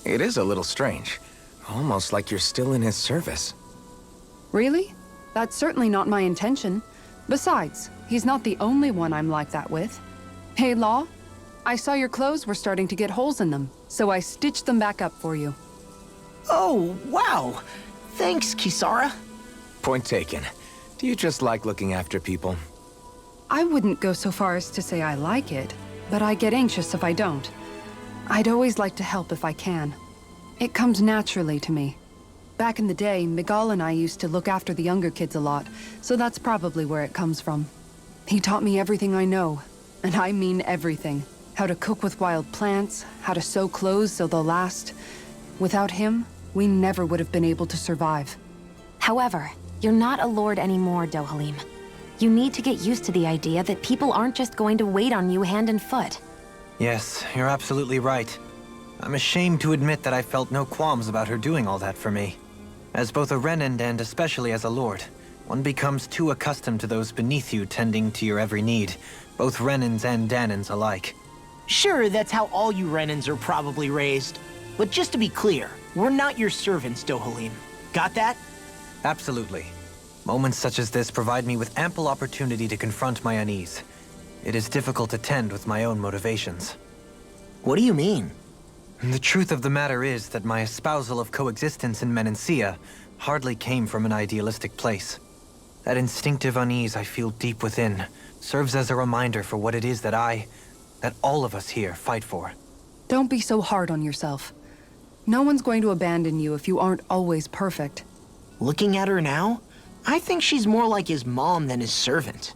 It is a little strange. Almost like you're still in his service. Really? That's certainly not my intention. Besides, he's not the only one I'm like that with. Hey, Law, I saw your clothes were starting to get holes in them, so I stitched them back up for you. Oh, wow. Thanks, Kisara. Point taken. Do you just like looking after people? I wouldn't go so far as to say I like it, but I get anxious if I don't. I'd always like to help if I can. It comes naturally to me. Back in the day, Miguel and I used to look after the younger kids a lot, so that's probably where it comes from. He taught me everything I know, and I mean everything. How to cook with wild plants, how to sew clothes so they'll last. Without him, we never would have been able to survive. However, you're not a lord anymore, Dohalim. You need to get used to the idea that people aren't just going to wait on you hand and foot. Yes, you're absolutely right. I'm ashamed to admit that I felt no qualms about her doing all that for me. As both a Renin and especially as a lord, one becomes too accustomed to those beneath you tending to your every need, both Renins and Dahnans alike. Sure, that's how all you Renins are probably raised. But just to be clear, we're not your servants, Dohalim. Got that? Absolutely. Moments such as this provide me with ample opportunity to confront my unease. It is difficult to tend with my own motivations. What do you mean? The truth of the matter is that my espousal of coexistence in Menancia hardly came from an idealistic place. That instinctive unease I feel deep within serves as a reminder for what it is that all of us here fight for. Don't be so hard on yourself. No one's going to abandon you if you aren't always perfect. Looking at her now, I think she's more like his mom than his servant.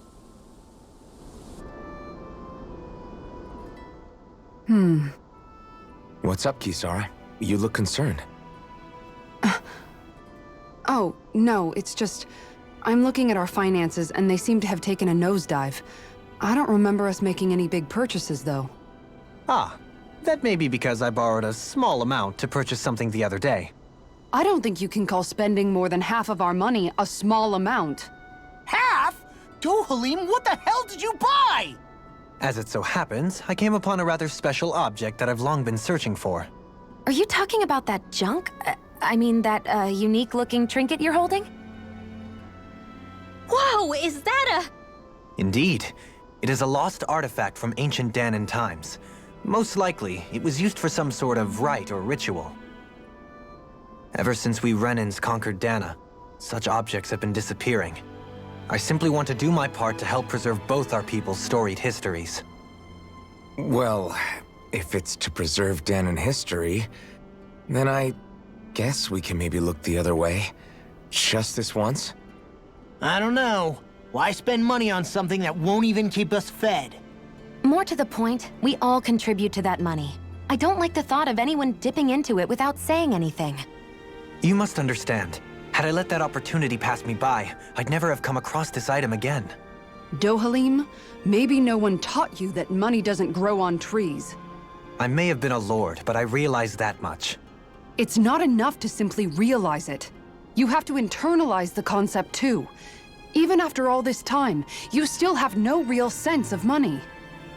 What's up, Kisara? You look concerned. Oh, no, it's just... I'm looking at our finances, and they seem to have taken a nosedive. I don't remember us making any big purchases, though. Ah, that may be because I borrowed a small amount to purchase something the other day. I don't think you can call spending more than half of our money a small amount. Half? Dohalim, what the hell did you buy? As it so happens, I came upon a rather special object that I've long been searching for. Are you talking about that junk? I mean, that unique-looking trinket you're holding? Whoa, is that a... Indeed. It is a lost artifact from ancient Dahnan times. Most likely, it was used for some sort of rite or ritual. Ever since we Renans conquered Dahna, such objects have been disappearing. I simply want to do my part to help preserve both our people's storied histories. Well, if it's to preserve Dahnan history, then I guess we can maybe look the other way. Just this once? I don't know. Why spend money on something that won't even keep us fed? More to the point, we all contribute to that money. I don't like the thought of anyone dipping into it without saying anything. You must understand. Had I let that opportunity pass me by, I'd never have come across this item again. Dohalim, maybe no one taught you that money doesn't grow on trees. I may have been a lord, but I realize that much. It's not enough to simply realize it. You have to internalize the concept too. Even after all this time, you still have no real sense of money.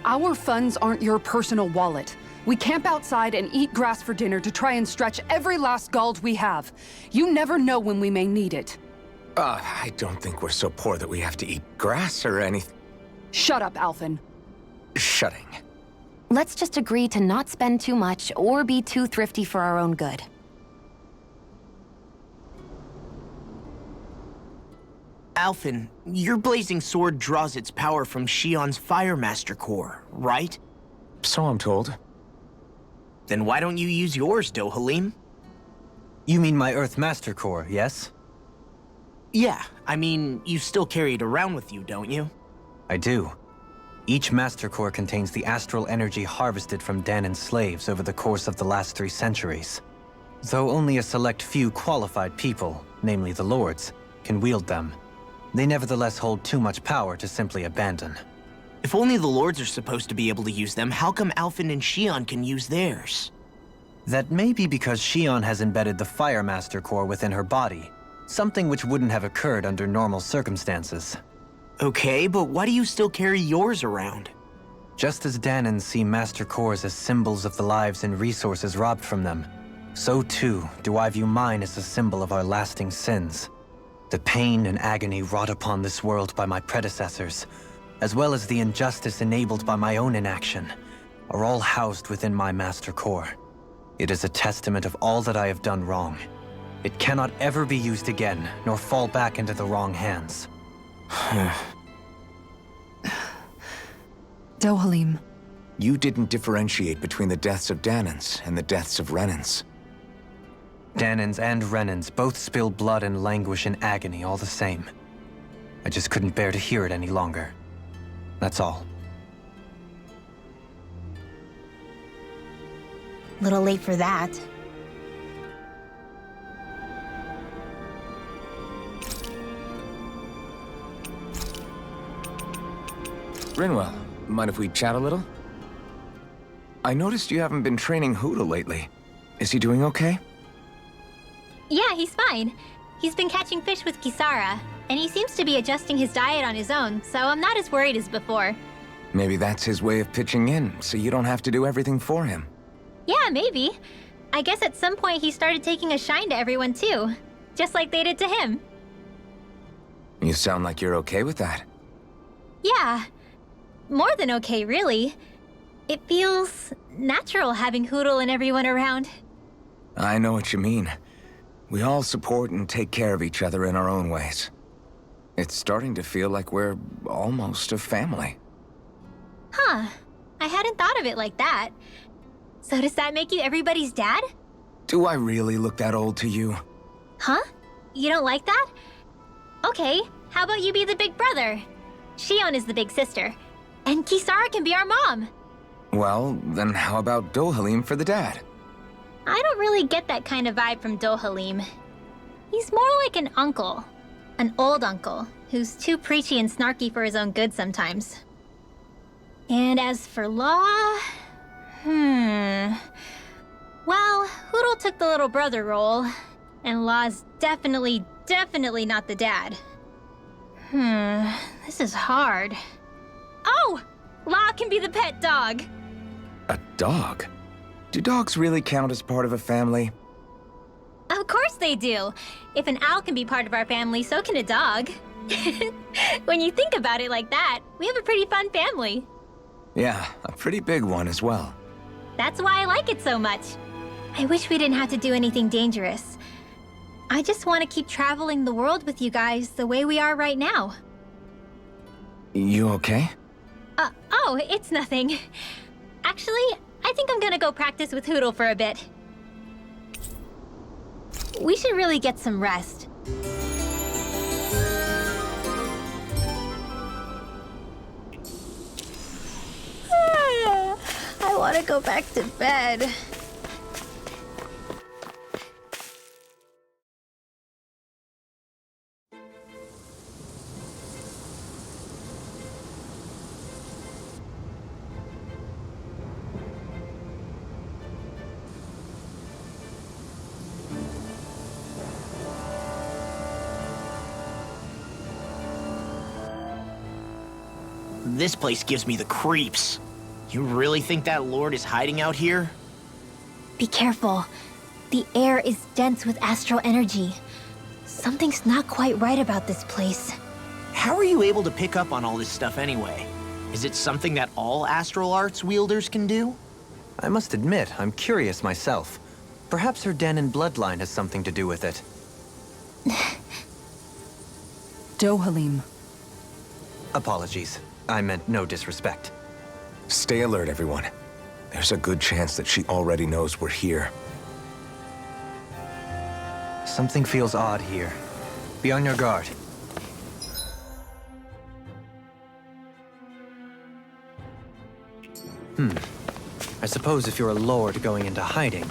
Our funds aren't your personal wallet. We camp outside and eat grass for dinner to try and stretch every last gold we have. You never know when we may need it. I don't think we're so poor that we have to eat grass or anything. Shut up, Alphen. Shutting. Let's just agree to not spend too much or be too thrifty for our own good. Alphen, your blazing sword draws its power from Shion's Fire Master core, right? So I'm told. Then why don't you use yours, Dohalim? You mean my Earth Master Core, yes? Yeah, I mean, you still carry it around with you, don't you? I do. Each Master Core contains the astral energy harvested from Dahnan's slaves over the course of the last 3 centuries. Though only a select few qualified people, namely the Lords, can wield them, they nevertheless hold too much power to simply abandon. If only the Lords are supposed to be able to use them, how come Alphen and Shion can use theirs? That may be because Shion has embedded the Fire Master Core within her body, something which wouldn't have occurred under normal circumstances. Okay, but why do you still carry yours around? Just as Dahnans see Master Cores as symbols of the lives and resources robbed from them, so too do I view mine as a symbol of our lasting sins. The pain and agony wrought upon this world by my predecessors, as well as the injustice enabled by my own inaction, are all housed within my Master Core. It is a testament of all that I have done wrong. It cannot ever be used again, nor fall back into the wrong hands. Dohalim. You didn't differentiate between the deaths of Dahnans and the deaths of Renans. Dahnans and Renans both spill blood and languish in agony all the same. I just couldn't bear to hear it any longer. That's all. Little late for that. Rinwell, mind if we chat a little? I noticed you haven't been training Huda lately. Is he doing okay? Yeah, he's fine. He's been catching fish with Kisara, and he seems to be adjusting his diet on his own, so I'm not as worried as before. Maybe that's his way of pitching in, so you don't have to do everything for him. Yeah, maybe. I guess at some point he started taking a shine to everyone too, just like they did to him. You sound like you're okay with that. Yeah. More than okay, really. It feels natural having Hoodle and everyone around. I know what you mean. We all support and take care of each other in our own ways. It's starting to feel like we're almost a family. Huh. I hadn't thought of it like that. So does that make you everybody's dad? Do I really look that old to you? Huh? You don't like that? Okay, how about you be the big brother? Shion is the big sister, and Kisara can be our mom. Well, then how about Dohalim for the dad? I don't really get that kind of vibe from Dohalim. He's more like an uncle. An old uncle, who's too preachy and snarky for his own good sometimes. And as for Law... Well, Hootle took the little brother role, and Law's definitely not the dad. This is hard. Oh! Law can be the pet dog! A dog? Do dogs really count as part of a family? Of course they do! If an owl can be part of our family, so can a dog. When you think about it like that, we have a pretty fun family. Yeah, a pretty big one as well. That's why I like it so much. I wish we didn't have to do anything dangerous. I just want to keep traveling the world with you guys the way we are right now. You okay? Oh, it's nothing. Actually, I think I'm gonna go practice with Hootle for a bit. We should really get some rest. I want to go back to bed. This place gives me the creeps. You really think that Lord is hiding out here? Be careful. The air is dense with astral energy. Something's not quite right about this place. How are you able to pick up on all this stuff anyway? Is it something that all astral arts wielders can do? I must admit, I'm curious myself. Perhaps her den and bloodline has something to do with it. Dohalim. Apologies. I meant no disrespect. Stay alert, everyone. There's a good chance that she already knows we're here. Something feels odd here. Be on your guard. I suppose if you're a lord going into hiding,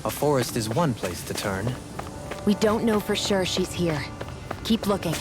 a forest is one place to turn. We don't know for sure she's here. Keep looking.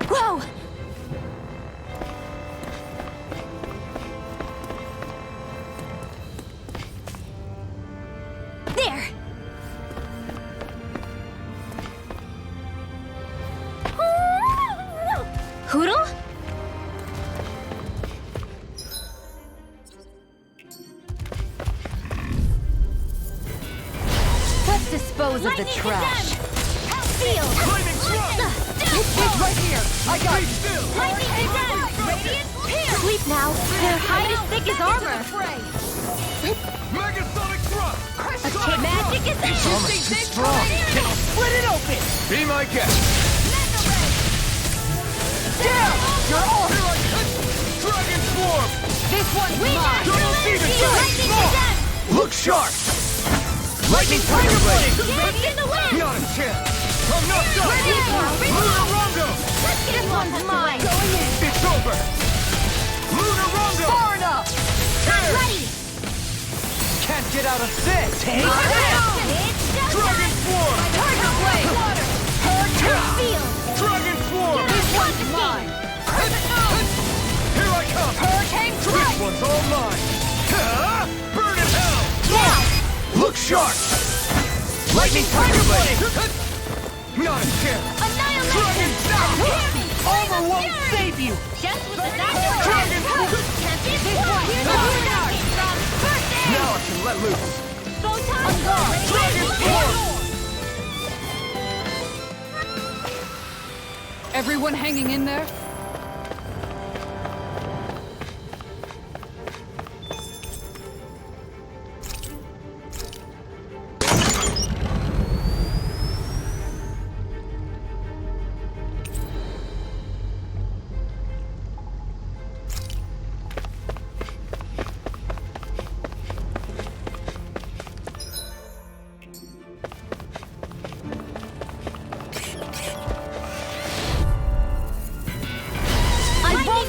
Whoa! There! Hootle? Let's dispose of the trash. Field! It's right here. I got it. Lightning condemned! Radiant pierce! Sleep now. Their hide is thick as armor. Megasonic thrust! Magic is Almost too strong. Split it open! Be my guest! Down! You're all Dragon swarm! This one's mine. Don't see the Lightning condemned! Look sharp! Lightning Tiger Blade! Ready in the wind! Not a chance! I'm not done! Lunar Rondo! This one's mine! It's over! Lunar Rondo! Far enough. Ready! Can't get out of this. It's Dragon swarm! Tiger Blade. Field! Dragon swarm! one's all mine! Burn in hell! Now! Look sharp! Lightning Tiger Blade! Not a chance! Annihilation! Armor won't save you! Just with the Dragon! Can't be swung! From first aid! Now I can let loose! Photon Dragon Force! Everyone hanging in there?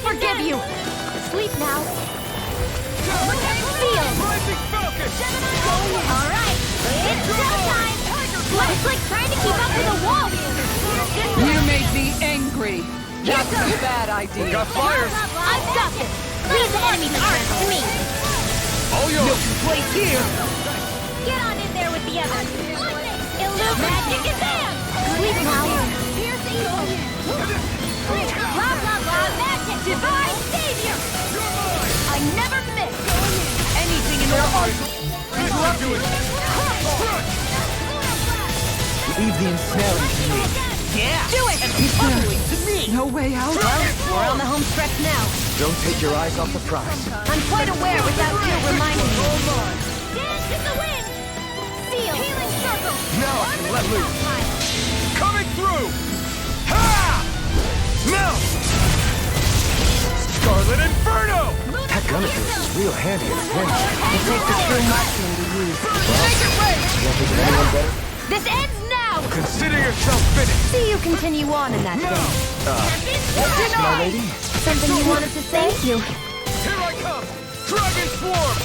Forgive you! Sleep now. Feel! Alright, it's showtime! It's like trying to keep up with a wolf! You made me angry. That's a bad idea. Got fires! I've got this! Leave the enemy's arms to me! All yours! Place here! Get on in there with the others! Illuminate magic advance! Sleep now! Here's evil! Blah blah blah magic! Divine savior! I never miss! Anything in their arsenal! Leave the ensnaring to me. Yeah! Do it! Totally to me! No way out? We're on the home stretch now. Don't take your eyes off the prize. I'm quite aware without you reminding me. Dance in the wind! Seal! Healing circle! Now I can let loose! Coming through! Ha! Melt! Scarlet Inferno! That gun of yours is real handy at a pinch. It takes a true marksman to use. Make it rain! You want me to anyone better? This ends now! Consider yourself finished! See you continue on in that vein. My lady? Something you wanted to say? Thank you. Here I come! Dragon Swarm!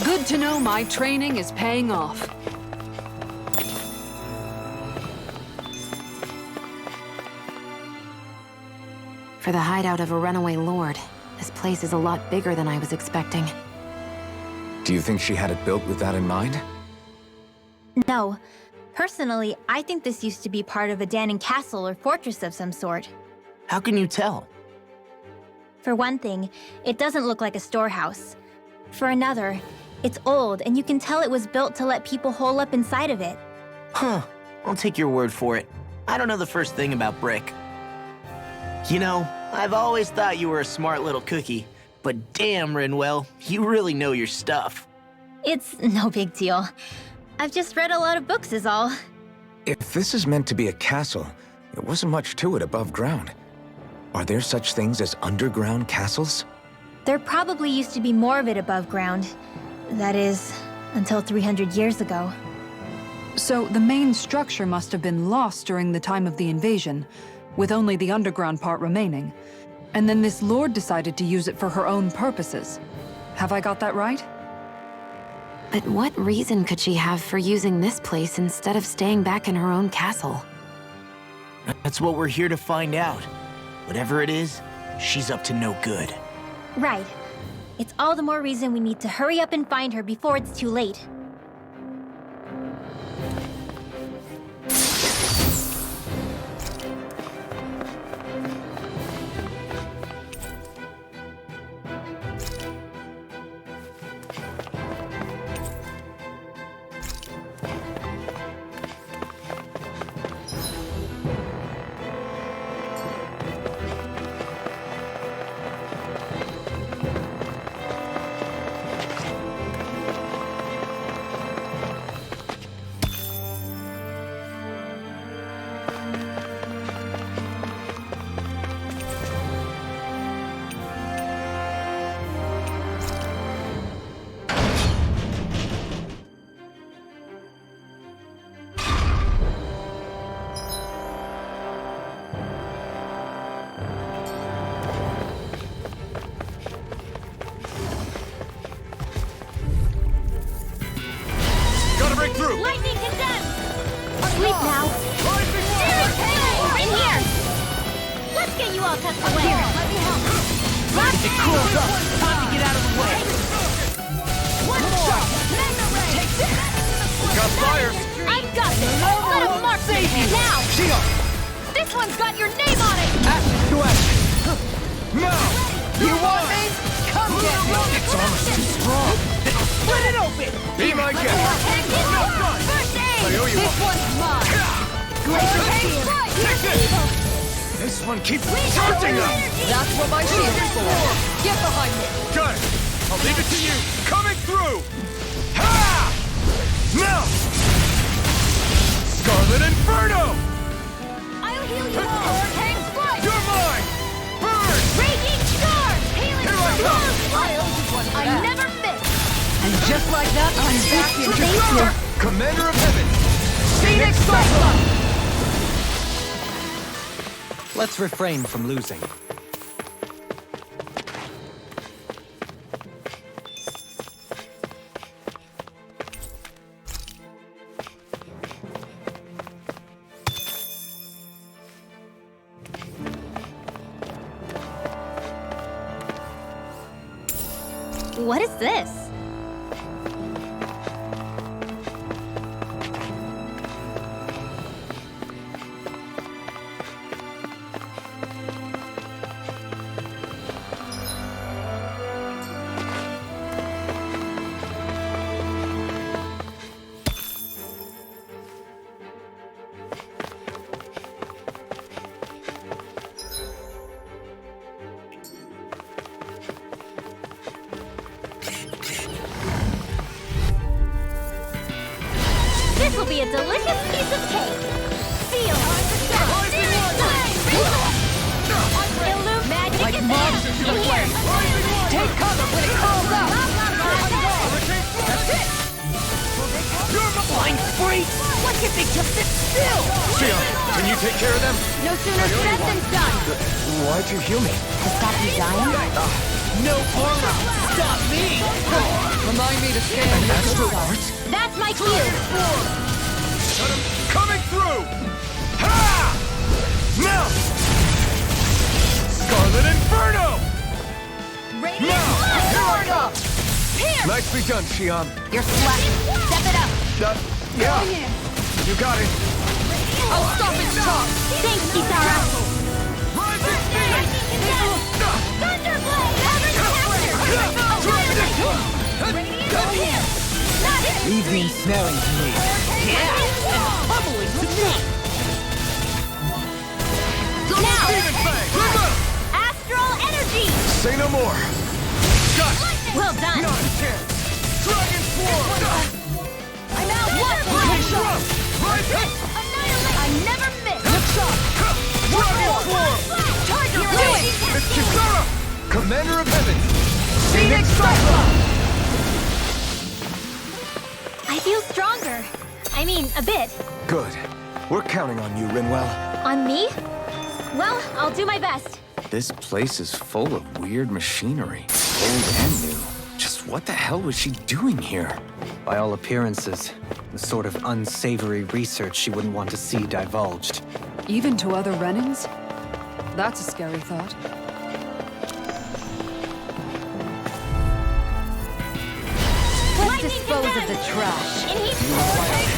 Good to know my training is paying off. For the hideout of a runaway lord, this place is a lot bigger than I was expecting. Do you think she had it built with that in mind? No. Personally, I think this used to be part of a Dahna castle or fortress of some sort. How can you tell? For one thing, it doesn't look like a storehouse. For another, it's old and you can tell it was built to let people hole up inside of it. Huh. I'll take your word for it. I don't know the first thing about brick. You know, I've always thought you were a smart little cookie, but damn, Rinwell, you really know your stuff. It's no big deal. I've just read a lot of books is all. If this is meant to be a castle, there wasn't much to it above ground. Are there such things as underground castles? There probably used to be more of it above ground. That is, until 300 years ago. So the main structure must have been lost during the time of the invasion, with only the underground part remaining. And then this lord decided to use it for her own purposes. Have I got that right? But what reason could she have for using this place instead of staying back in her own castle? That's what we're here to find out. Whatever it is, she's up to no good. Right. It's all the more reason we need to hurry up and find her before it's too late. Shields up! Time to get out of the way! One shot! Take this! Got fire! I've got this! Let him mark me! Now! Shield! This one's got your name on it! Action to action! Now! You want me? Come get me! It's almost too strong. Split it open! Be my guest. First aid! I owe you This one. one's mine! Laser beam! Take this! This one keeps charging us! That's what my shield is for. Get behind me. Got it! I'll leave it to you! Coming through! Ha! Now! Scarlet Inferno! I'll heal you all! Hurricane strike! You're mine! Burn! Raging storm! Healing Here I come! I never miss! And just like that, I'm back in Thank you! Commander of Heaven! Phoenix Cyclone! Let's refrain from losing. What is this? This will be a delicious piece of cake. Seal. Magic Like is monsters to the in here. Take cover when it calls out. That's it! Blind freak! Why can't they just sit still? Shion, can you take care of them? No sooner said than done. Why'd you heal me? To stop you dying? No armor! Stop me! Remind me to stay on your good side. That's my cue. Shut him! Coming through! Ha! Now! Scarlet Inferno! Radiant Here I Blast! come! Here! Nicely done, Shion. You're slacking. Step it up. Yeah. You got it. I'll stop its talk. Thanks, Kisara. Rising Thunderblade! Radiant here! Not it! Leave the ensnaring to me. Yeah! And pummeling to me! Now! Demon Fang! Come on! Astral energy! Say no more. Got it. Well done! Not a chance. Dragon Swarm! I'm out! What? Drop! Rising! I never miss! Dragon Swarm! Tiger Blade! It's Kisara! Commander of Heaven! Phoenix Cyclone! I feel stronger. I mean, a bit. Good. We're counting on you, Rinwell. On me? Well, I'll do my best. This place is full of weird machinery. Old and new. Just what the hell was she doing here? By all appearances, the sort of unsavory research she wouldn't want to see divulged. Even to other Renans? That's a scary thought. Let's dispose of the trash. And he's You're mine!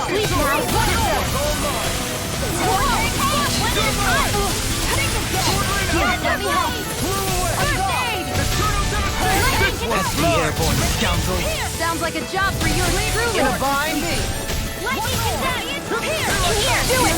Please now. Let me help. First aid! That's the airborne scoundrel. Sounds like a job for your truly. In a bind? Lightning Kazan! Here! In here! Do it!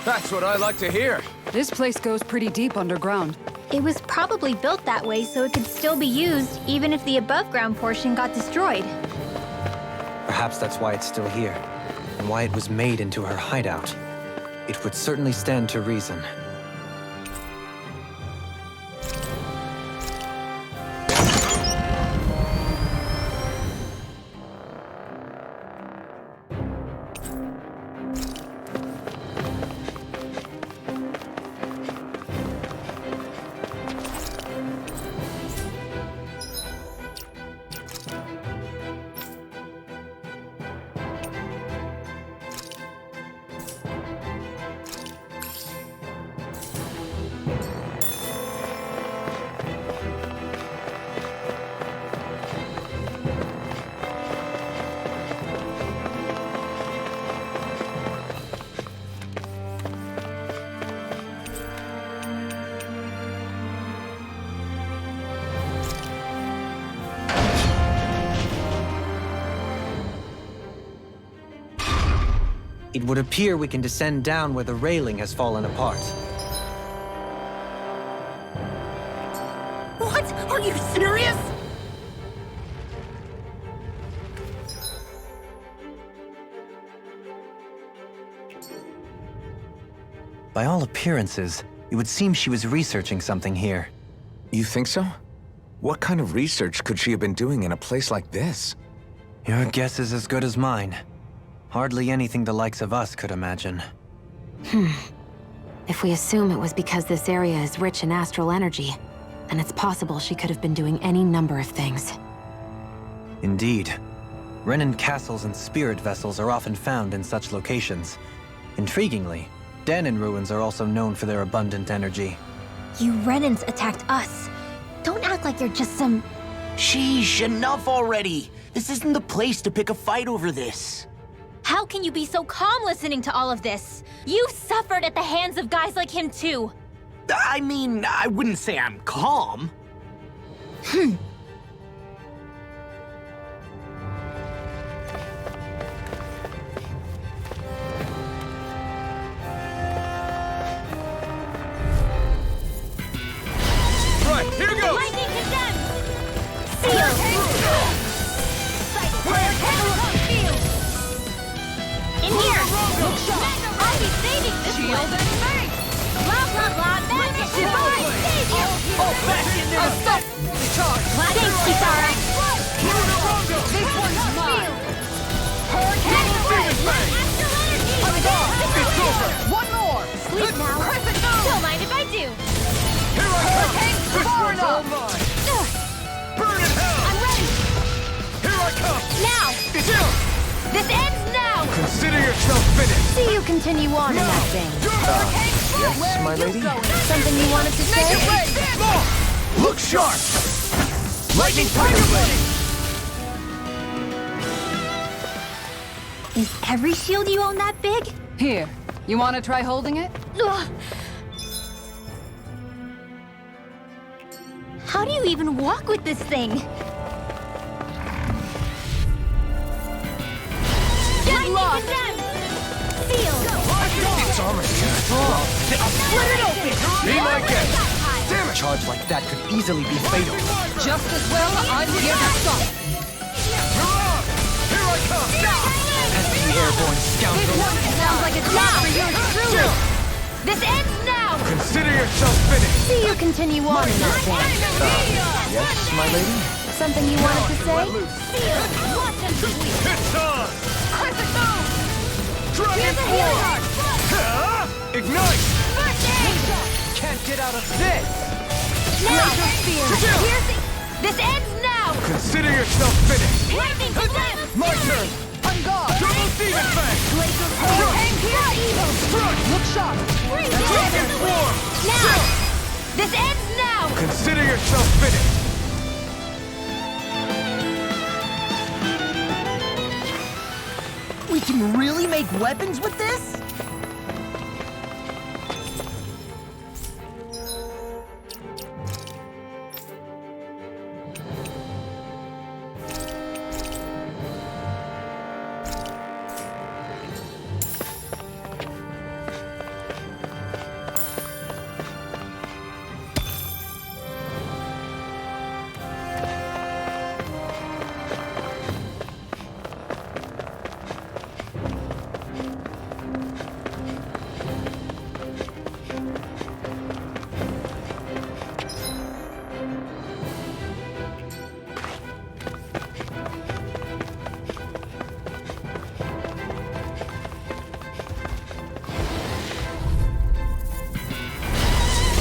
That's what I like to hear. This place goes pretty deep underground. It was probably built that way so it could still be used, even if the above-ground portion got destroyed. Perhaps that's why it's still here, and why it was made into her hideout. It would certainly stand to reason. It would appear we can descend down where the railing has fallen apart. What? Are you serious? By all appearances, it would seem she was researching something here. You think so? What kind of research could she have been doing in a place like this? Your guess is as good as mine. Hardly anything the likes of us could imagine. If we assume it was because this area is rich in astral energy, then it's possible she could have been doing any number of things. Indeed. Renin castles and spirit vessels are often found in such locations. Intriguingly, Dahna ruins are also known for their abundant energy. You Renans attacked us. Don't act like you're just some... Sheesh, enough already. This isn't the place to pick a fight over this. How can you be so calm listening to all of this? You've suffered at the hands of guys like him too. I mean, I wouldn't say I'm calm. Right, here goes! Lightning condemned! Seal! In here! I'll be saving this one! Blah, blah, blah, magic divine savior! Back into the stuff! Charge! Thanks, Kisara! This one's mine! Hurricane Blade! Astral energy! It's over! One more! Sleep now! Don't mind if I do! Here I come! This one's all mine! Burn in hell! I'm ready! Here I come! Now! Chill! This ends now! Consider yourself finished! See you continue on in that vein. Yes, my lady? Something you wanted to say? Look sharp! Lightning Tiger Blade! Is every shield you own that big? Here, you want to try holding it? Ugh. How do you even walk with this thing? luck. Seal! Its armor's too strong. Split it open! Be my guest! Damn A it! charge like that could easily be fatal. Just as well, I'm here to stop. Hurrah! Here I come! Pesky airborne scoundrel. Sounds like it's not for yours truly. This ends now! Consider yourself finished! See you continue on in that vein. Yes, my lady? Something you wanted to say? Seal! Watch and sweep! It's on! Crescent move! Dragon Here's a healing Form! arc! Huh? Ignite! First aid! Can't get out of this! Now! Chill! Piercing! This ends now! Consider yourself finished! Lightning condemned! My turn! On guard! Double Demon Fang! Hurricane here! Strike! Look sharp! Dragon Form! Now! This ends now! Consider yourself finished! We can really make weapons with this?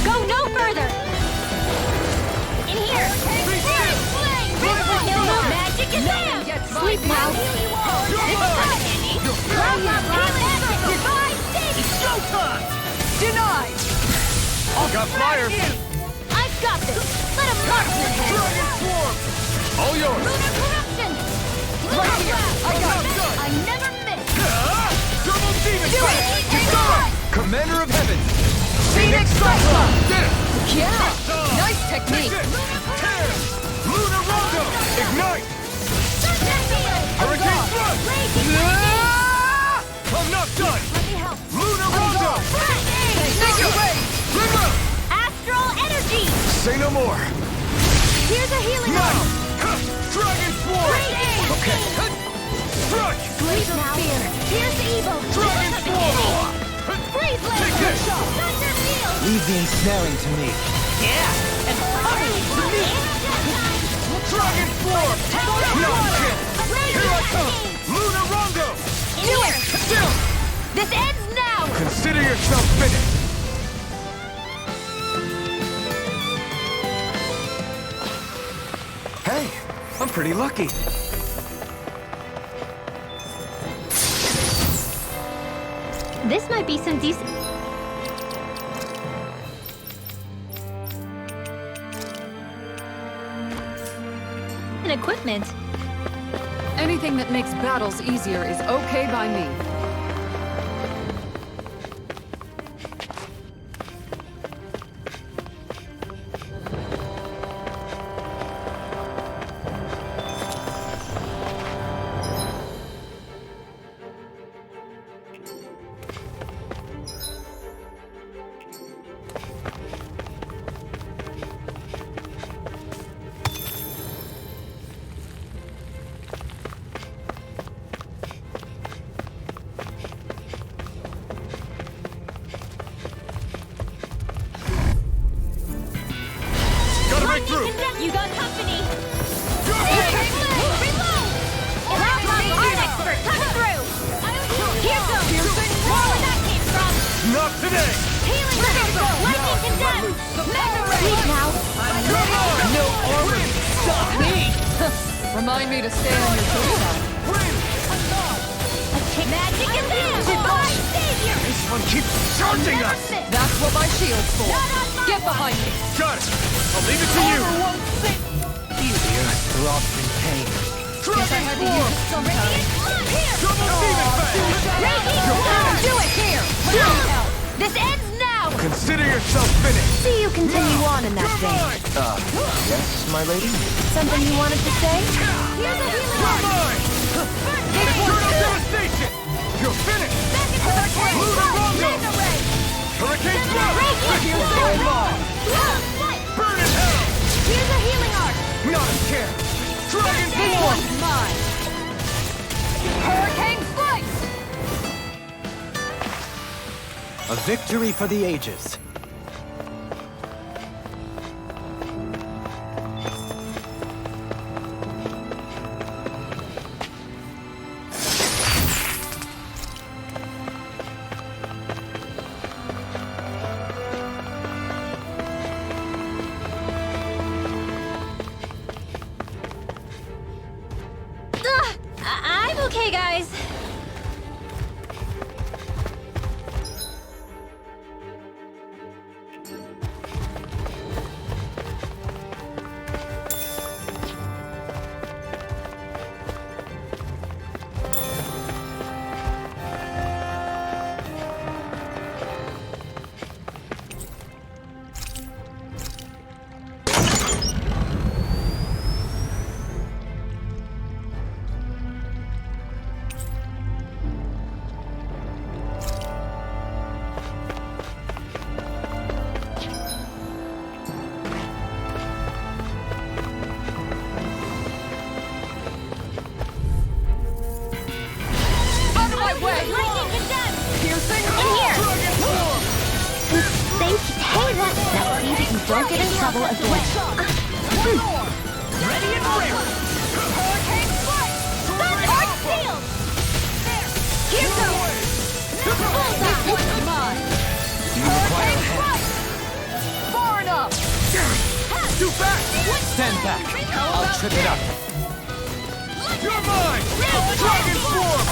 Go no further! In here! No magic is there! Sleep now! This is not Andy! Blah, blah, blah, magic! Divine state! It's showtime! Denied! Got fire! I've got this! Let him mark your head! Dragon Swarm! All yours! Lunar corruption! Right here! I got it! I never miss! Double Demon Do Fang! it! Kisara! Commander of Heaven! Phoenix Cyclone! Did it! Yeah! Nice technique! Tear! Lunar Rondo! Ignite! Hurricane Thrust! Raging I'm not done! Let me help. Lunar Rondo! Take it away! Liberate! Astral energy! Say no more! Here's a healing Now! orb! Dragon Swarm! Great aim! Okay. Strike! Glacial spear! Here's evil! Dragon Swarm! Freeze blade! Take this! Thunder field! Leave the ensnaring to me. Dragon Swarm! Not a chance! Here I come! Lunar Rondo! Do it! Still! This ends now! Consider yourself finished! Hey, I'm pretty lucky. This might be some decent... equipment. Anything that makes battles easier is okay by me. Gotta break through! You got company! Reload! Art expert, coming through! Here goes! Where that came from! Not today! Healing crystal! Lightning condemned! Speak now! No armor! Stop me! Remind me to stay on your good side. Magic and divine savior! This one keeps charging us! That's what my shield's for. Get behind me. Got it! I'll leave it to you! The earth throbs in pain. Dragon Swarm! Here! Double Demon Fang! Do it here! This ends now! Consider yourself finished! See you continue on in that vein. Yes, my lady? Something you wanted to say? Here's a healing You're orb! mine! Eternal Devastation! You're finished! Lunar Rondo! Hurricane Swarm! Radiant Swarm! Burn in hell! Here's a healing arc! Not a chance! Dragon This Swarm! one's mine. Hurricane Slice! A victory for the ages. I'm okay, guys. Lightning condemned! Piercing In here! Thank you. Hey, that see that you don't get in trouble again. Ready and ready! Hurricane Slice! Arc Shield! Here goes! Bullseye! one's mine. Hurricane Slice! Far enough! Too fast! Stand back. I'll trip it up. You're mine! Dragon Swarm!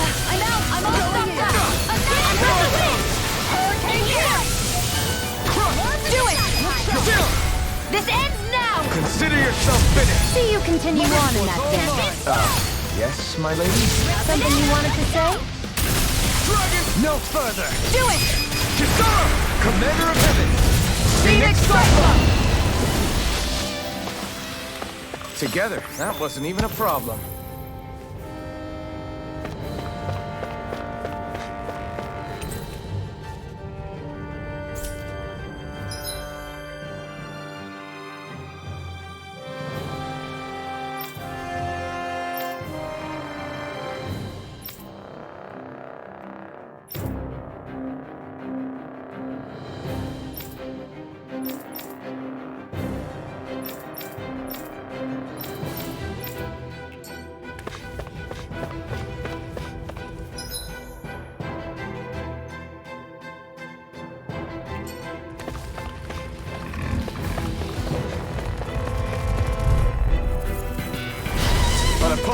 I'm all stuck up! I'm the wind! Hurricane here! Do it! Still! This ends now! Consider yourself finished! See you continue on in that vein. Yes, my lady? Something you wanted to say? Dragon! No further! Do it! Kisara! Commander of Heaven! Phoenix Cyclone! Together, that wasn't even a problem.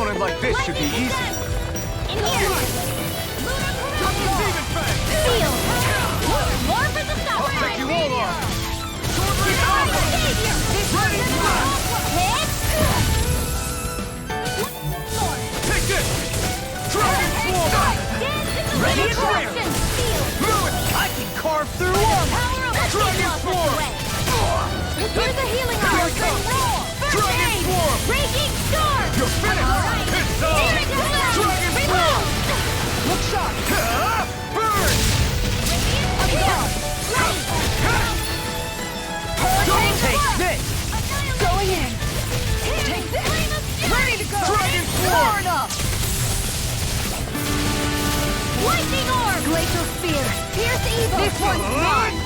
opponent like this should be easy. In here! Seal! More for the stop! I'll take you all on. Savior! Hit! Take this! Dragon Swarm! Ready to fire! Seal! I can carve through one! Power of the Dragon Swarm! Here's the healing Here I arm! come! First Dragon aid! Swarm! Raging storm! You're finished! It's on! Dragon Swarm! Look sharp! Burn! Don't take this! Going in! Take this! Ready to go! Dragon Swarm! Lightning orb! Glacial spear! Pierce evil! This one's mine!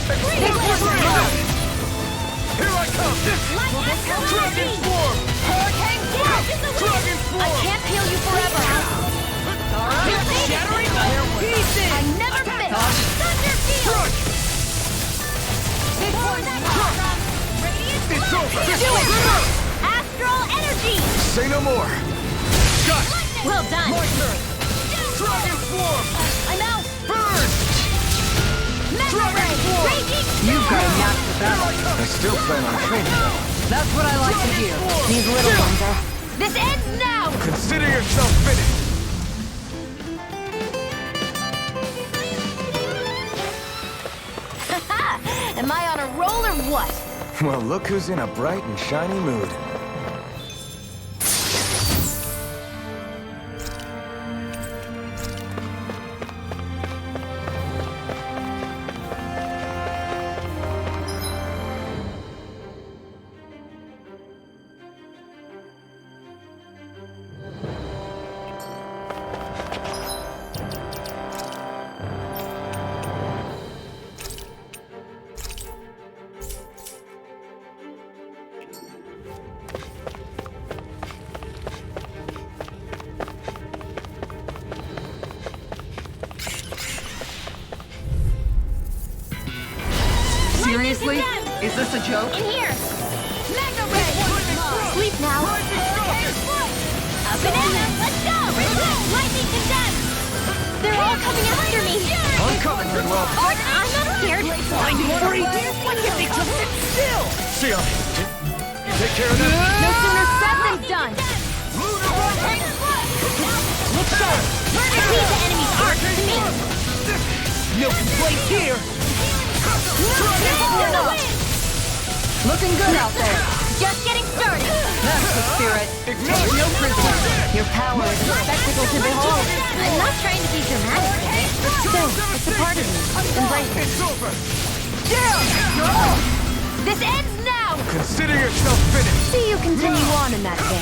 This one's mine! Here I come! Light Dragon Swarm! Hurricane dash in the wind! Dragon Swarm! I can't heal you forever! Shattering pieces! I never miss! Thunder field! This one's mine! Radiant It's over! Do it! Astral energy! Say no more! Got it! Well done! My turn! Dragon Swarm! I'm out! Burn! Mega ray! Raging storm! You've got a knack for battle. I still plan on training though. That's what I like to hear. These little ones are... This ends now! Consider yourself finished! Am I on a roll or what? Well, look who's in a bright and shiny mood. Seriously? Is this a joke? In here! Mega ray! Sleep now! Up and at 'em! Let's go! Lightning condemned! They're all coming after me! I'm coming, Gridwell. I'm not scared! Find you free! What if they just sit still? See ya. You take care of them. No sooner said than done! Look sharp! Leave the enemy's arc to me! No complaints here! Looking good out there. Just getting started! That's the spirit. Take no prisoners. Your power is a spectacle to behold. I'm not trying to be dramatic. Still, it's a part of me. Embrace it. It's over. This ends now! Consider yourself finished. See you continue on in that vein.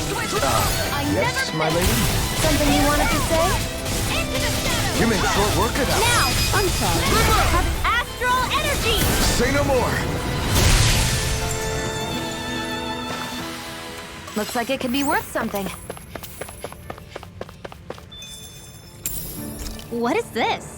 I Yes, never my lady? Something you wanted to say? into the shadows! You made short work of that. Now! I'm sorry. Astral energy! Say no more. Looks like it could be worth something. What is this?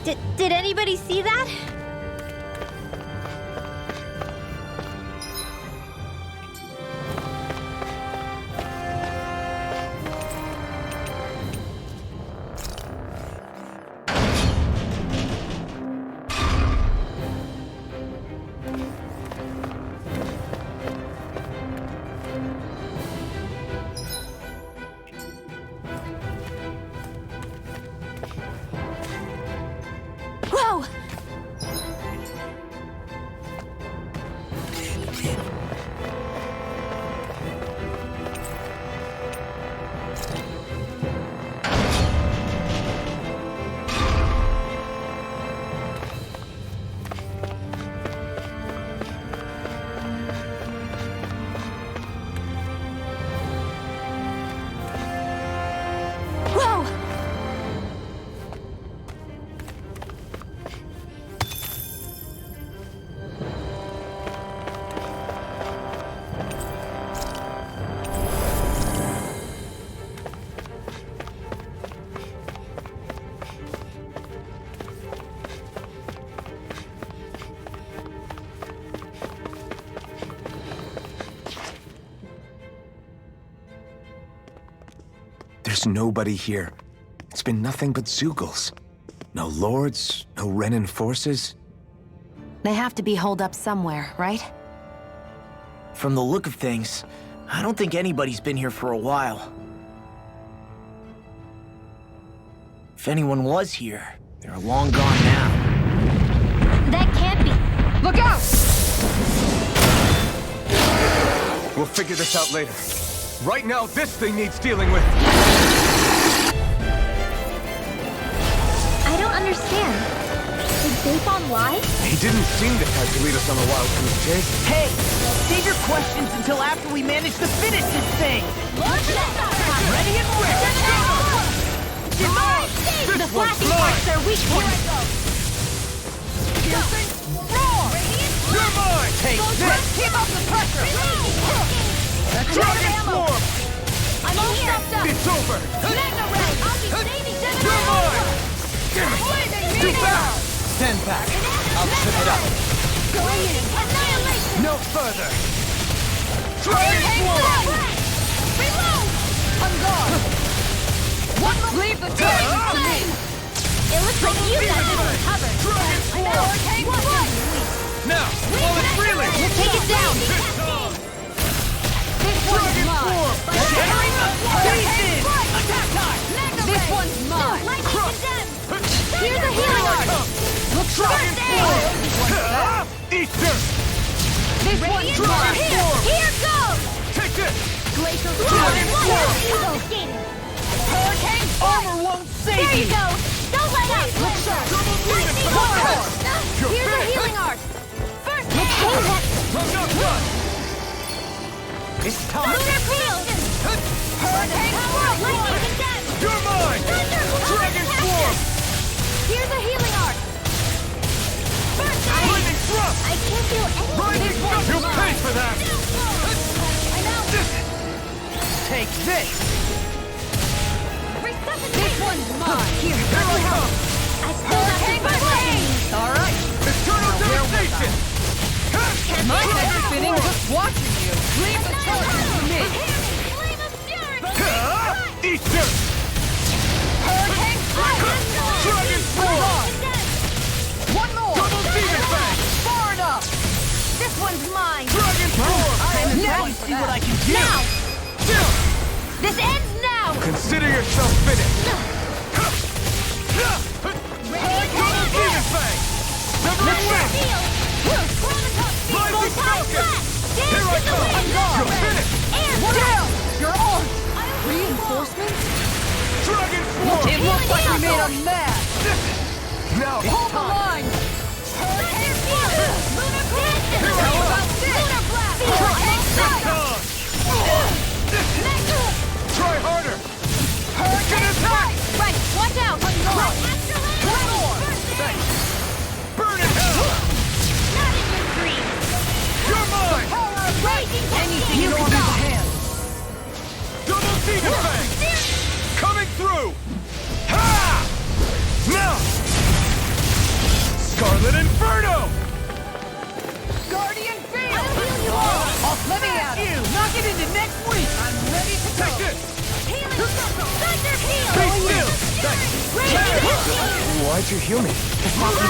Did anybody see that? Whoa! Whoa! There's nobody here. It's been nothing but Zeugles. No lords, no Renan forces. They have to be holed up somewhere, right? From the look of things, I don't think anybody's been here for a while. If anyone was here, they're long gone now. That can't be. Look out! We'll figure this out later. Right now, this thing needs dealing with. I don't understand. Did Bayfon lie? He didn't seem to have to lead us on a wild goose chase. Hey! Save your questions until after we manage to finish this thing! Ready and ready! The flashing parts are weak points. You're mine! Take this! Keep up the pressure! Dragon Form! I'm all stuffed up. It's over! Mega Ray! I'll be saving You're mine! Damn it! Too fast! Stand back. I'll trip it up. Going in. Annihilation! No further. Dragon Form! Reload! I'm gone! Leave the trains to me! It looks like you guys have recovered. Dragon Form! Now, while it's reeling! Take it down! This one's Dragon mine! Form! This one's mine! Here's a healing art! Dragon Form! Easter! This one's mine! Here goes! Take this! Glacial Dragon Form! Hurricane! Armor won't There save you you! go! Don't let up! Lightning Form! Here's a healing art! First aid! I'm not done! It's time! Lunar field! Hurricane power! Lightning condemned! You're mine! Dragon Form! Here's a healing art! First aid! Lightning thrust! I can't do anything! Lightning thrust! You'll pay for that! I know! Take this! This one's mine! Here, Here I come! I still got the first aid! all right! Eternal devastation! My head's spinning just watching you! Leave the charges to me! Flame of fury! Easter! Hurricane! Dragon Form! One more! Double Demon Fang! Far enough! This one's mine! Dragon Form! Now you see what I can do! Now! Still! This ends now! Consider yourself finished! Double Demon Fang! Severing Wind! Rising Falcon! Here I come! You're finished! What else? You're on! Reinforcements? Dragon Form! It looks like we made a mess! Now, Hold the line! Hurricane field! Lunar blast! Here I How come! about this? Lunar blast! Hurricane fire! Try harder! Hurricane strike! Right, watch out! One more! Thanks! Burn in hell! Not in your dreams! You're mine! Power of Raging Anything cascade! in Orm's hands! Double Demon Fang! Coming through! Ha! Now! Scarlet Inferno! Guardian Field! Let me at it! Knock it into next week! I'm ready to go! Take this! Thunder Field! Be still! Thanks! Why'd you heal me? Here's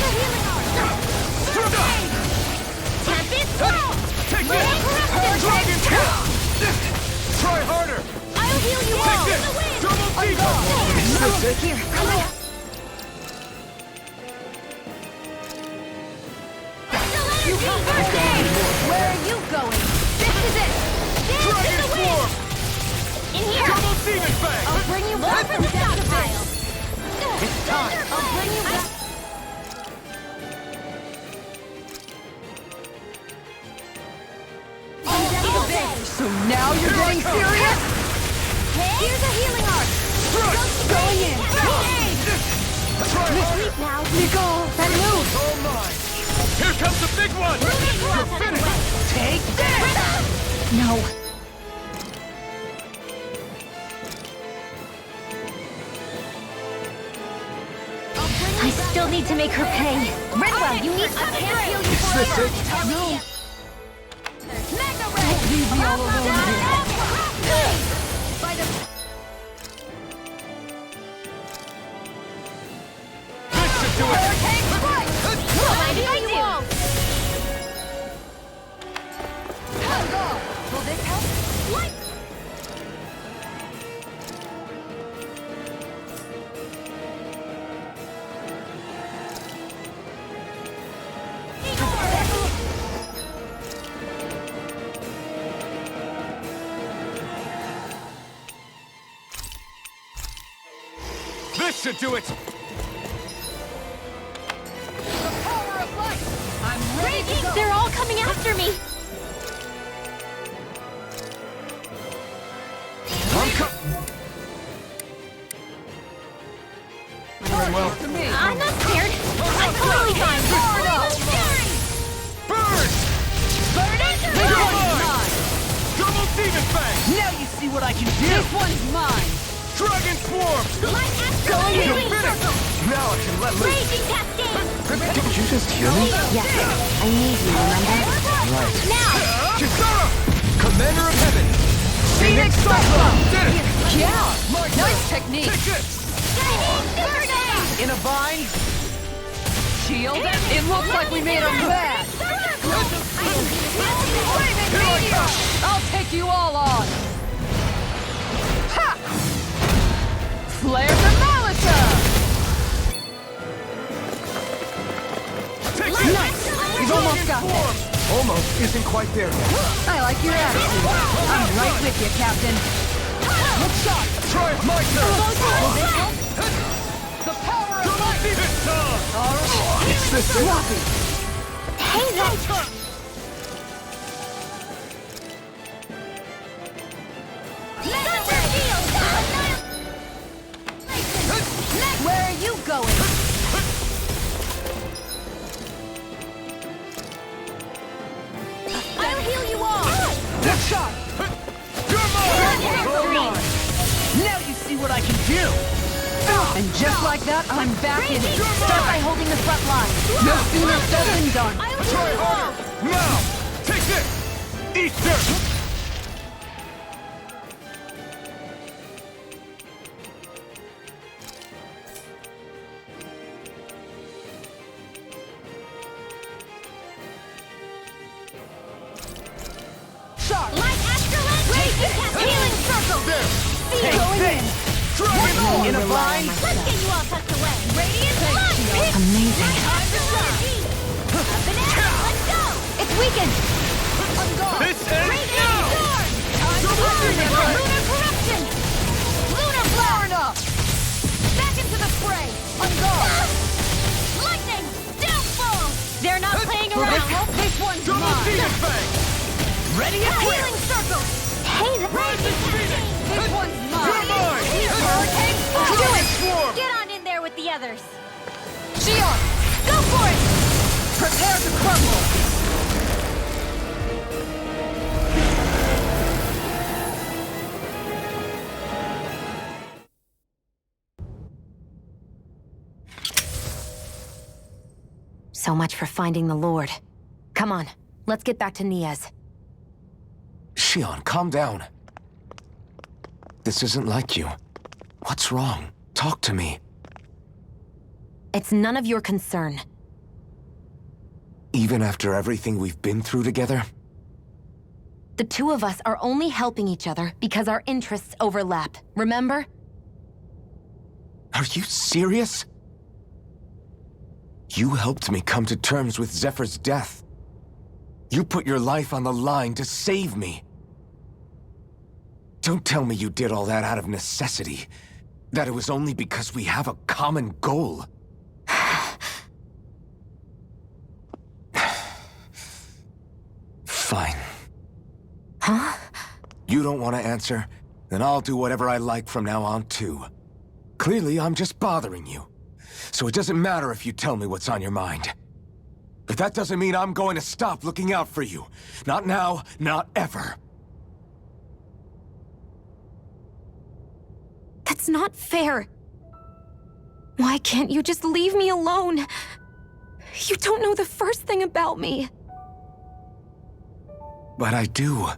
a healing arm! Tempest Flow! Take Little this! corruption! Dragon! Try harder! I'll heal you all! Take this! Double defense! Is this it? Here, come on! Where are you going? This is it! Dance to Dragon the wind! Swarm! In here! Double Demon Fang! I'll bring you back from the stockpile! It's time! I'll bring you back! So now you're getting serious? Here's a healing arc! Going in! Sleep now! Nicole, that move! All mine! Here comes the big one! Take this! No. I still need to make her pay. Redwell, you need... I can't heal you forever! No. Mega Ray! Leave me all alone here. By the... This should do it! Hurricane Strike! I heal you all! Will this help? Light! This should do it! The power of light! I'm ready to go! They're all coming after me! Well, to me. I'm not scared! I'm totally fine! Burn! Burn it! This one's mine! Double Demon Fang! Now you see what I can do! This one's mine! Dragon Swarm! Light Astral Healing Circle! Now I can let loose. Raging Cascade! Did you just heal me? Yes, I need you, remember? Right. Now! Kisara! Commander of Heaven! Phoenix Cyclone! Did it! Yeah! Nice technique! Take this! Shining Super Day! In a vine? Shield? It looks like we made them mad! Flaming meteor! I'll take you all on! Ha! Flare the Molotov! Take this! Nice! We've almost got this! Almost isn't quite there yet. I like your attitude. I'm right with you, Captain. Look shot! Try my turn! The power of light! This time! Alright. Is this it? Sloppy! Hey, that... Where are you going? I'll heal you all! Good shot! You're mine! Now you see what I can do! And just like that, I'm back in it. Start by holding the front line. No sooner said than done. I'll heal Try you all! harder! Now! Take this! Eat dirt! Shot! Light Astrolite! Healing Circle! There! Going in! Dragon! In a vine! Let's get you all tucked away! Radiant Light! Amazing. Time to shine! Up and out! Let's go! It's weakened! On guard! This ends Radiant now! Storm! Double Demon Fang! Lunar Corruption! Lunar Blast! Enough! Back into the fray! On guard! Lightning! Downfall! They're not playing around! This one's Double mine! Demon Fang! Ready and clear! Healing Circle! Hey, the Raging Cascade! This one's You're mine! mine! Hurricane Do it! Swarm! Get on in there with the others! Shion! Go for it! Prepare to crumble! So much for finding the Lord. Come on, let's get back to Niaz. Shion, calm down. This isn't like you. What's wrong? Talk to me. It's none of your concern. Even after everything we've been through together? The two of us are only helping each other because our interests overlap, remember? Are you serious? You helped me come to terms with Zephyr's death. You put your life on the line to save me. Don't tell me you did all that out of necessity. That it was only because we have a common goal. Fine. Huh? You don't want to answer? Then I'll do whatever I like from now on, too. Clearly, I'm just bothering you. So it doesn't matter if you tell me what's on your mind. But that doesn't mean I'm going to stop looking out for you. Not now, not ever. That's not fair. Why can't you just leave me alone? You don't know the first thing about me. But I do.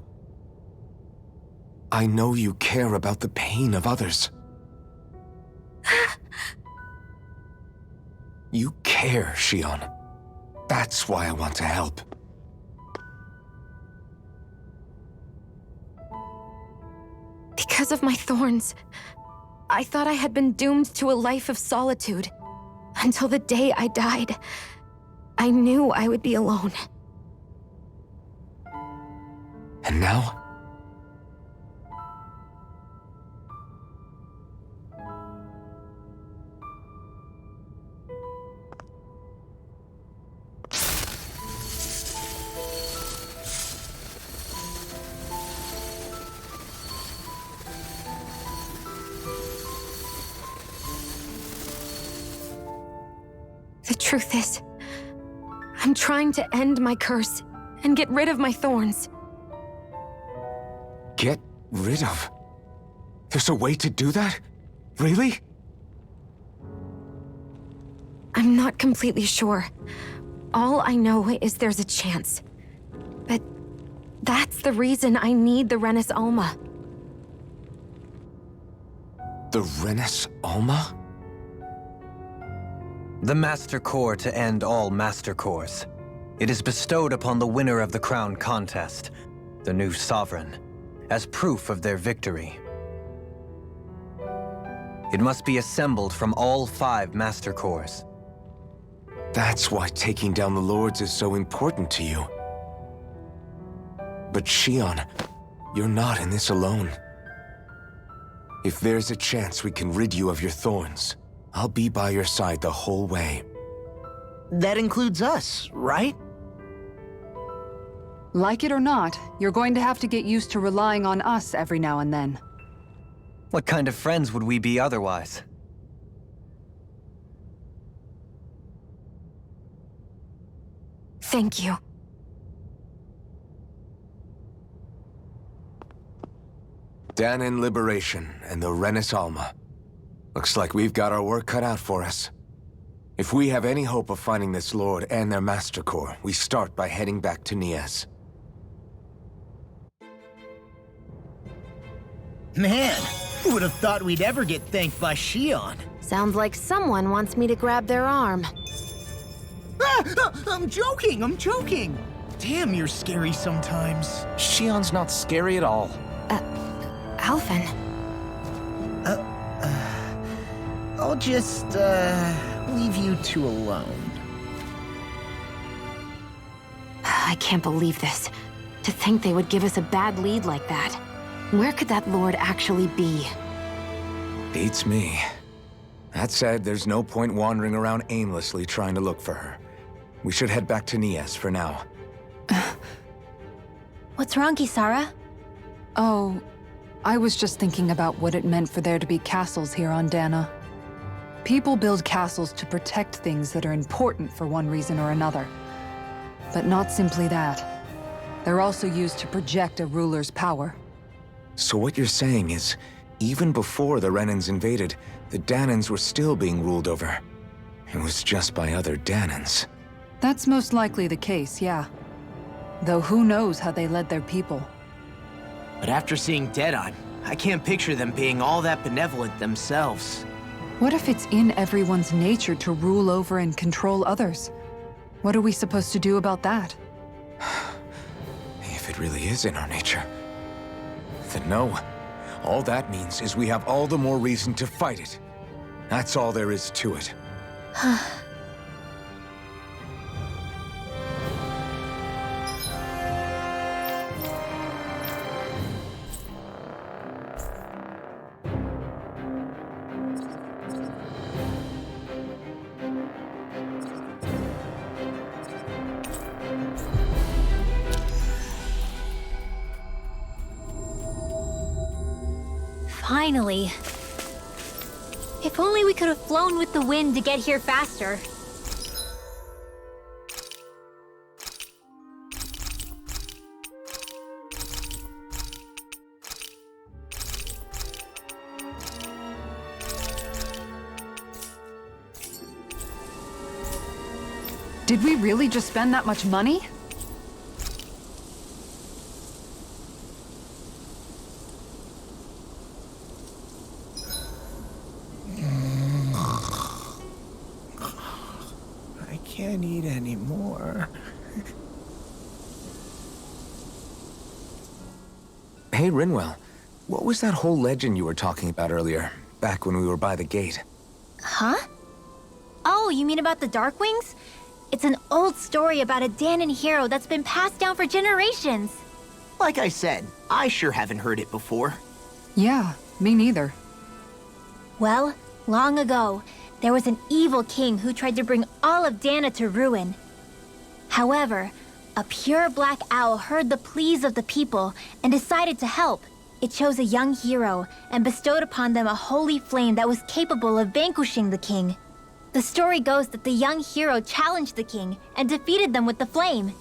I know you care about the pain of others. You care, Shion. That's why I want to help. Because of my thorns, I thought I had been doomed to a life of solitude. Until the day I died, I knew I would be alone. And now? The truth is, I'm trying to end my curse and get rid of my thorns. Get rid of? There's a way to do that? Really? I'm not completely sure. All I know is there's a chance. But that's the reason I need the Renis Alma. The Renis Alma? The Master Core to end all Master Cores. It is bestowed upon the winner of the Crown Contest, the new Sovereign, as proof of their victory. It must be assembled from all 5 Master Cores. That's why taking down the Lords is so important to you. But Shion, you're not in this alone. If there's a chance we can rid you of your thorns, I'll be by your side the whole way. That includes us, right? Like it or not, you're going to have to get used to relying on us every now and then. What kind of friends would we be otherwise? Thank you. Dahna Liberation and the Renis Alma. Looks like we've got our work cut out for us. If we have any hope of finding this Lord and their Master Core, we start by heading back to Niaz. Man, who would have thought we'd ever get thanked by Shion? Sounds like someone wants me to grab their arm. I'm joking! Damn, you're scary sometimes. Shion's not scary at all. Alphen. I'll just, leave you two alone. I can't believe this. To think they would give us a bad lead like that. Where could that Lord actually be? Beats me. That said, there's no point wandering around aimlessly trying to look for her. We should head back to Niaz for now. What's wrong, Kisara? Oh, I was just thinking about what it meant for there to be castles here on Dahna. People build castles to protect things that are important for one reason or another. But not simply that. They're also used to project a ruler's power. So what you're saying is, even before the Renans invaded, the Dahnans were still being ruled over. It was just by other Dahnans. That's most likely the case, yeah. Though who knows how they led their people. But after seeing Deadeye, I can't picture them being all that benevolent themselves. What if it's in everyone's nature to rule over and control others? What are we supposed to do about that? If it really is in our nature, then no. All that means is we have all the more reason to fight it. That's all there is to it. Finally. If only we could have flown with the wind to get here faster. Did we really just spend that much money? I can't eat anymore. Hey, Rinwell. What was that whole legend you were talking about earlier, back when we were by the gate? Huh? Oh, you mean about the Darkwings? It's an old story about a Dahnan hero that's been passed down for generations. Like I said, I sure haven't heard it before. Yeah, me neither. Well, long ago, there was an evil king who tried to bring all of Dahna to ruin. However, a pure black owl heard the pleas of the people and decided to help. It chose a young hero and bestowed upon them a holy flame that was capable of vanquishing the king. The story goes that the young hero challenged the king and defeated them with the flame.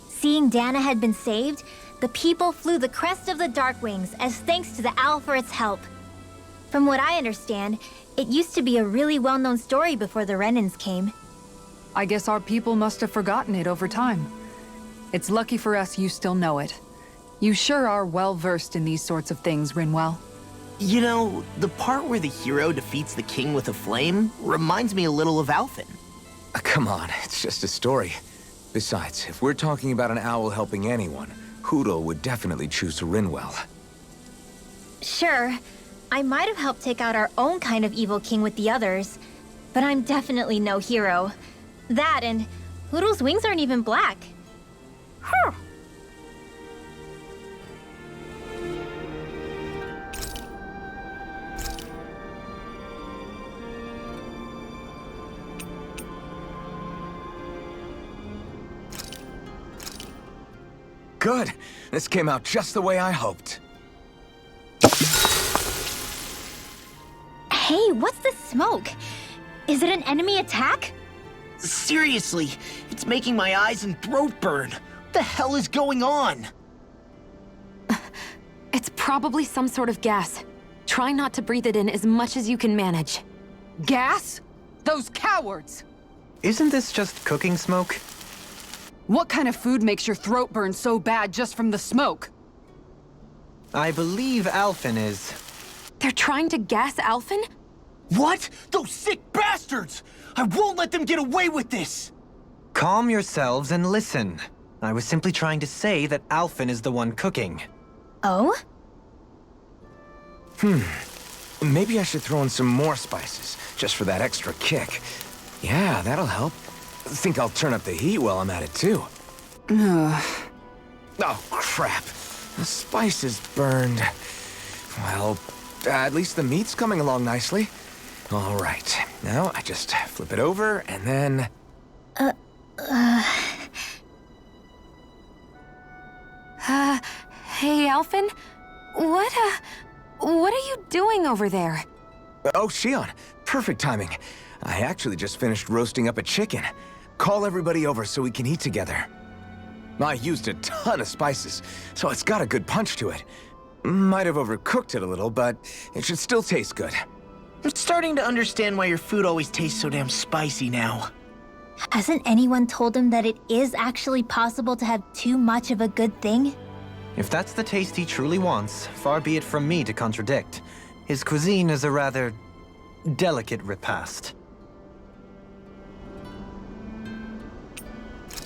Seeing Dahna had been saved, the people flew the crest of the Darkwings as thanks to the owl for its help. From what I understand, it used to be a really well-known story before the Renans came. I guess our people must have forgotten it over time. It's lucky for us you still know it. You sure are well-versed in these sorts of things, Rinwell. You know, the part where the hero defeats the king with a flame reminds me a little of Alphen. Come on, it's just a story. Besides, if we're talking about an owl helping anyone, Hoodle would definitely choose Rinwell. Sure, I might have helped take out our own kind of evil king with the others, but I'm definitely no hero. That and Hoodle's wings aren't even black. Huh. Good. This came out just the way I hoped. Hey, what's the smoke? Is it an enemy attack? Seriously, it's making my eyes and throat burn. What the hell is going on? It's probably some sort of gas. Try not to breathe it in as much as you can manage. Gas? Those cowards! Isn't this just cooking smoke? What kind of food makes your throat burn so bad just from the smoke? I believe Alphen is... They're trying to gas Alphen? What? Those sick bastards! I won't let them get away with this! Calm yourselves and listen. I was simply trying to say that Alphen is the one cooking. Oh? Maybe I should throw in some more spices, just for that extra kick. Yeah, that'll help. Think I'll turn up the heat while I'm at it, too. Oh, crap. The spice is burned. Well, at least the meat's coming along nicely. All right. Now, I just flip it over, and then... Hey, Alphen? What are you doing over there? Oh, Shion. Perfect timing. I actually just finished roasting up a chicken. Call everybody over so we can eat together. I used a ton of spices, so it's got a good punch to it. Might have overcooked it a little, but it should still taste good. I'm starting to understand why your food always tastes so damn spicy now. Hasn't anyone told him that it is actually possible to have too much of a good thing? If that's the taste he truly wants, far be it from me to contradict. His cuisine is a rather delicate repast.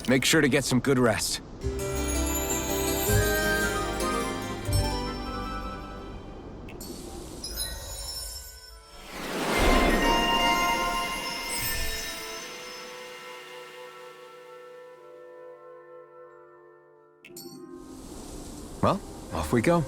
Make sure to get some good rest. Well, off we go.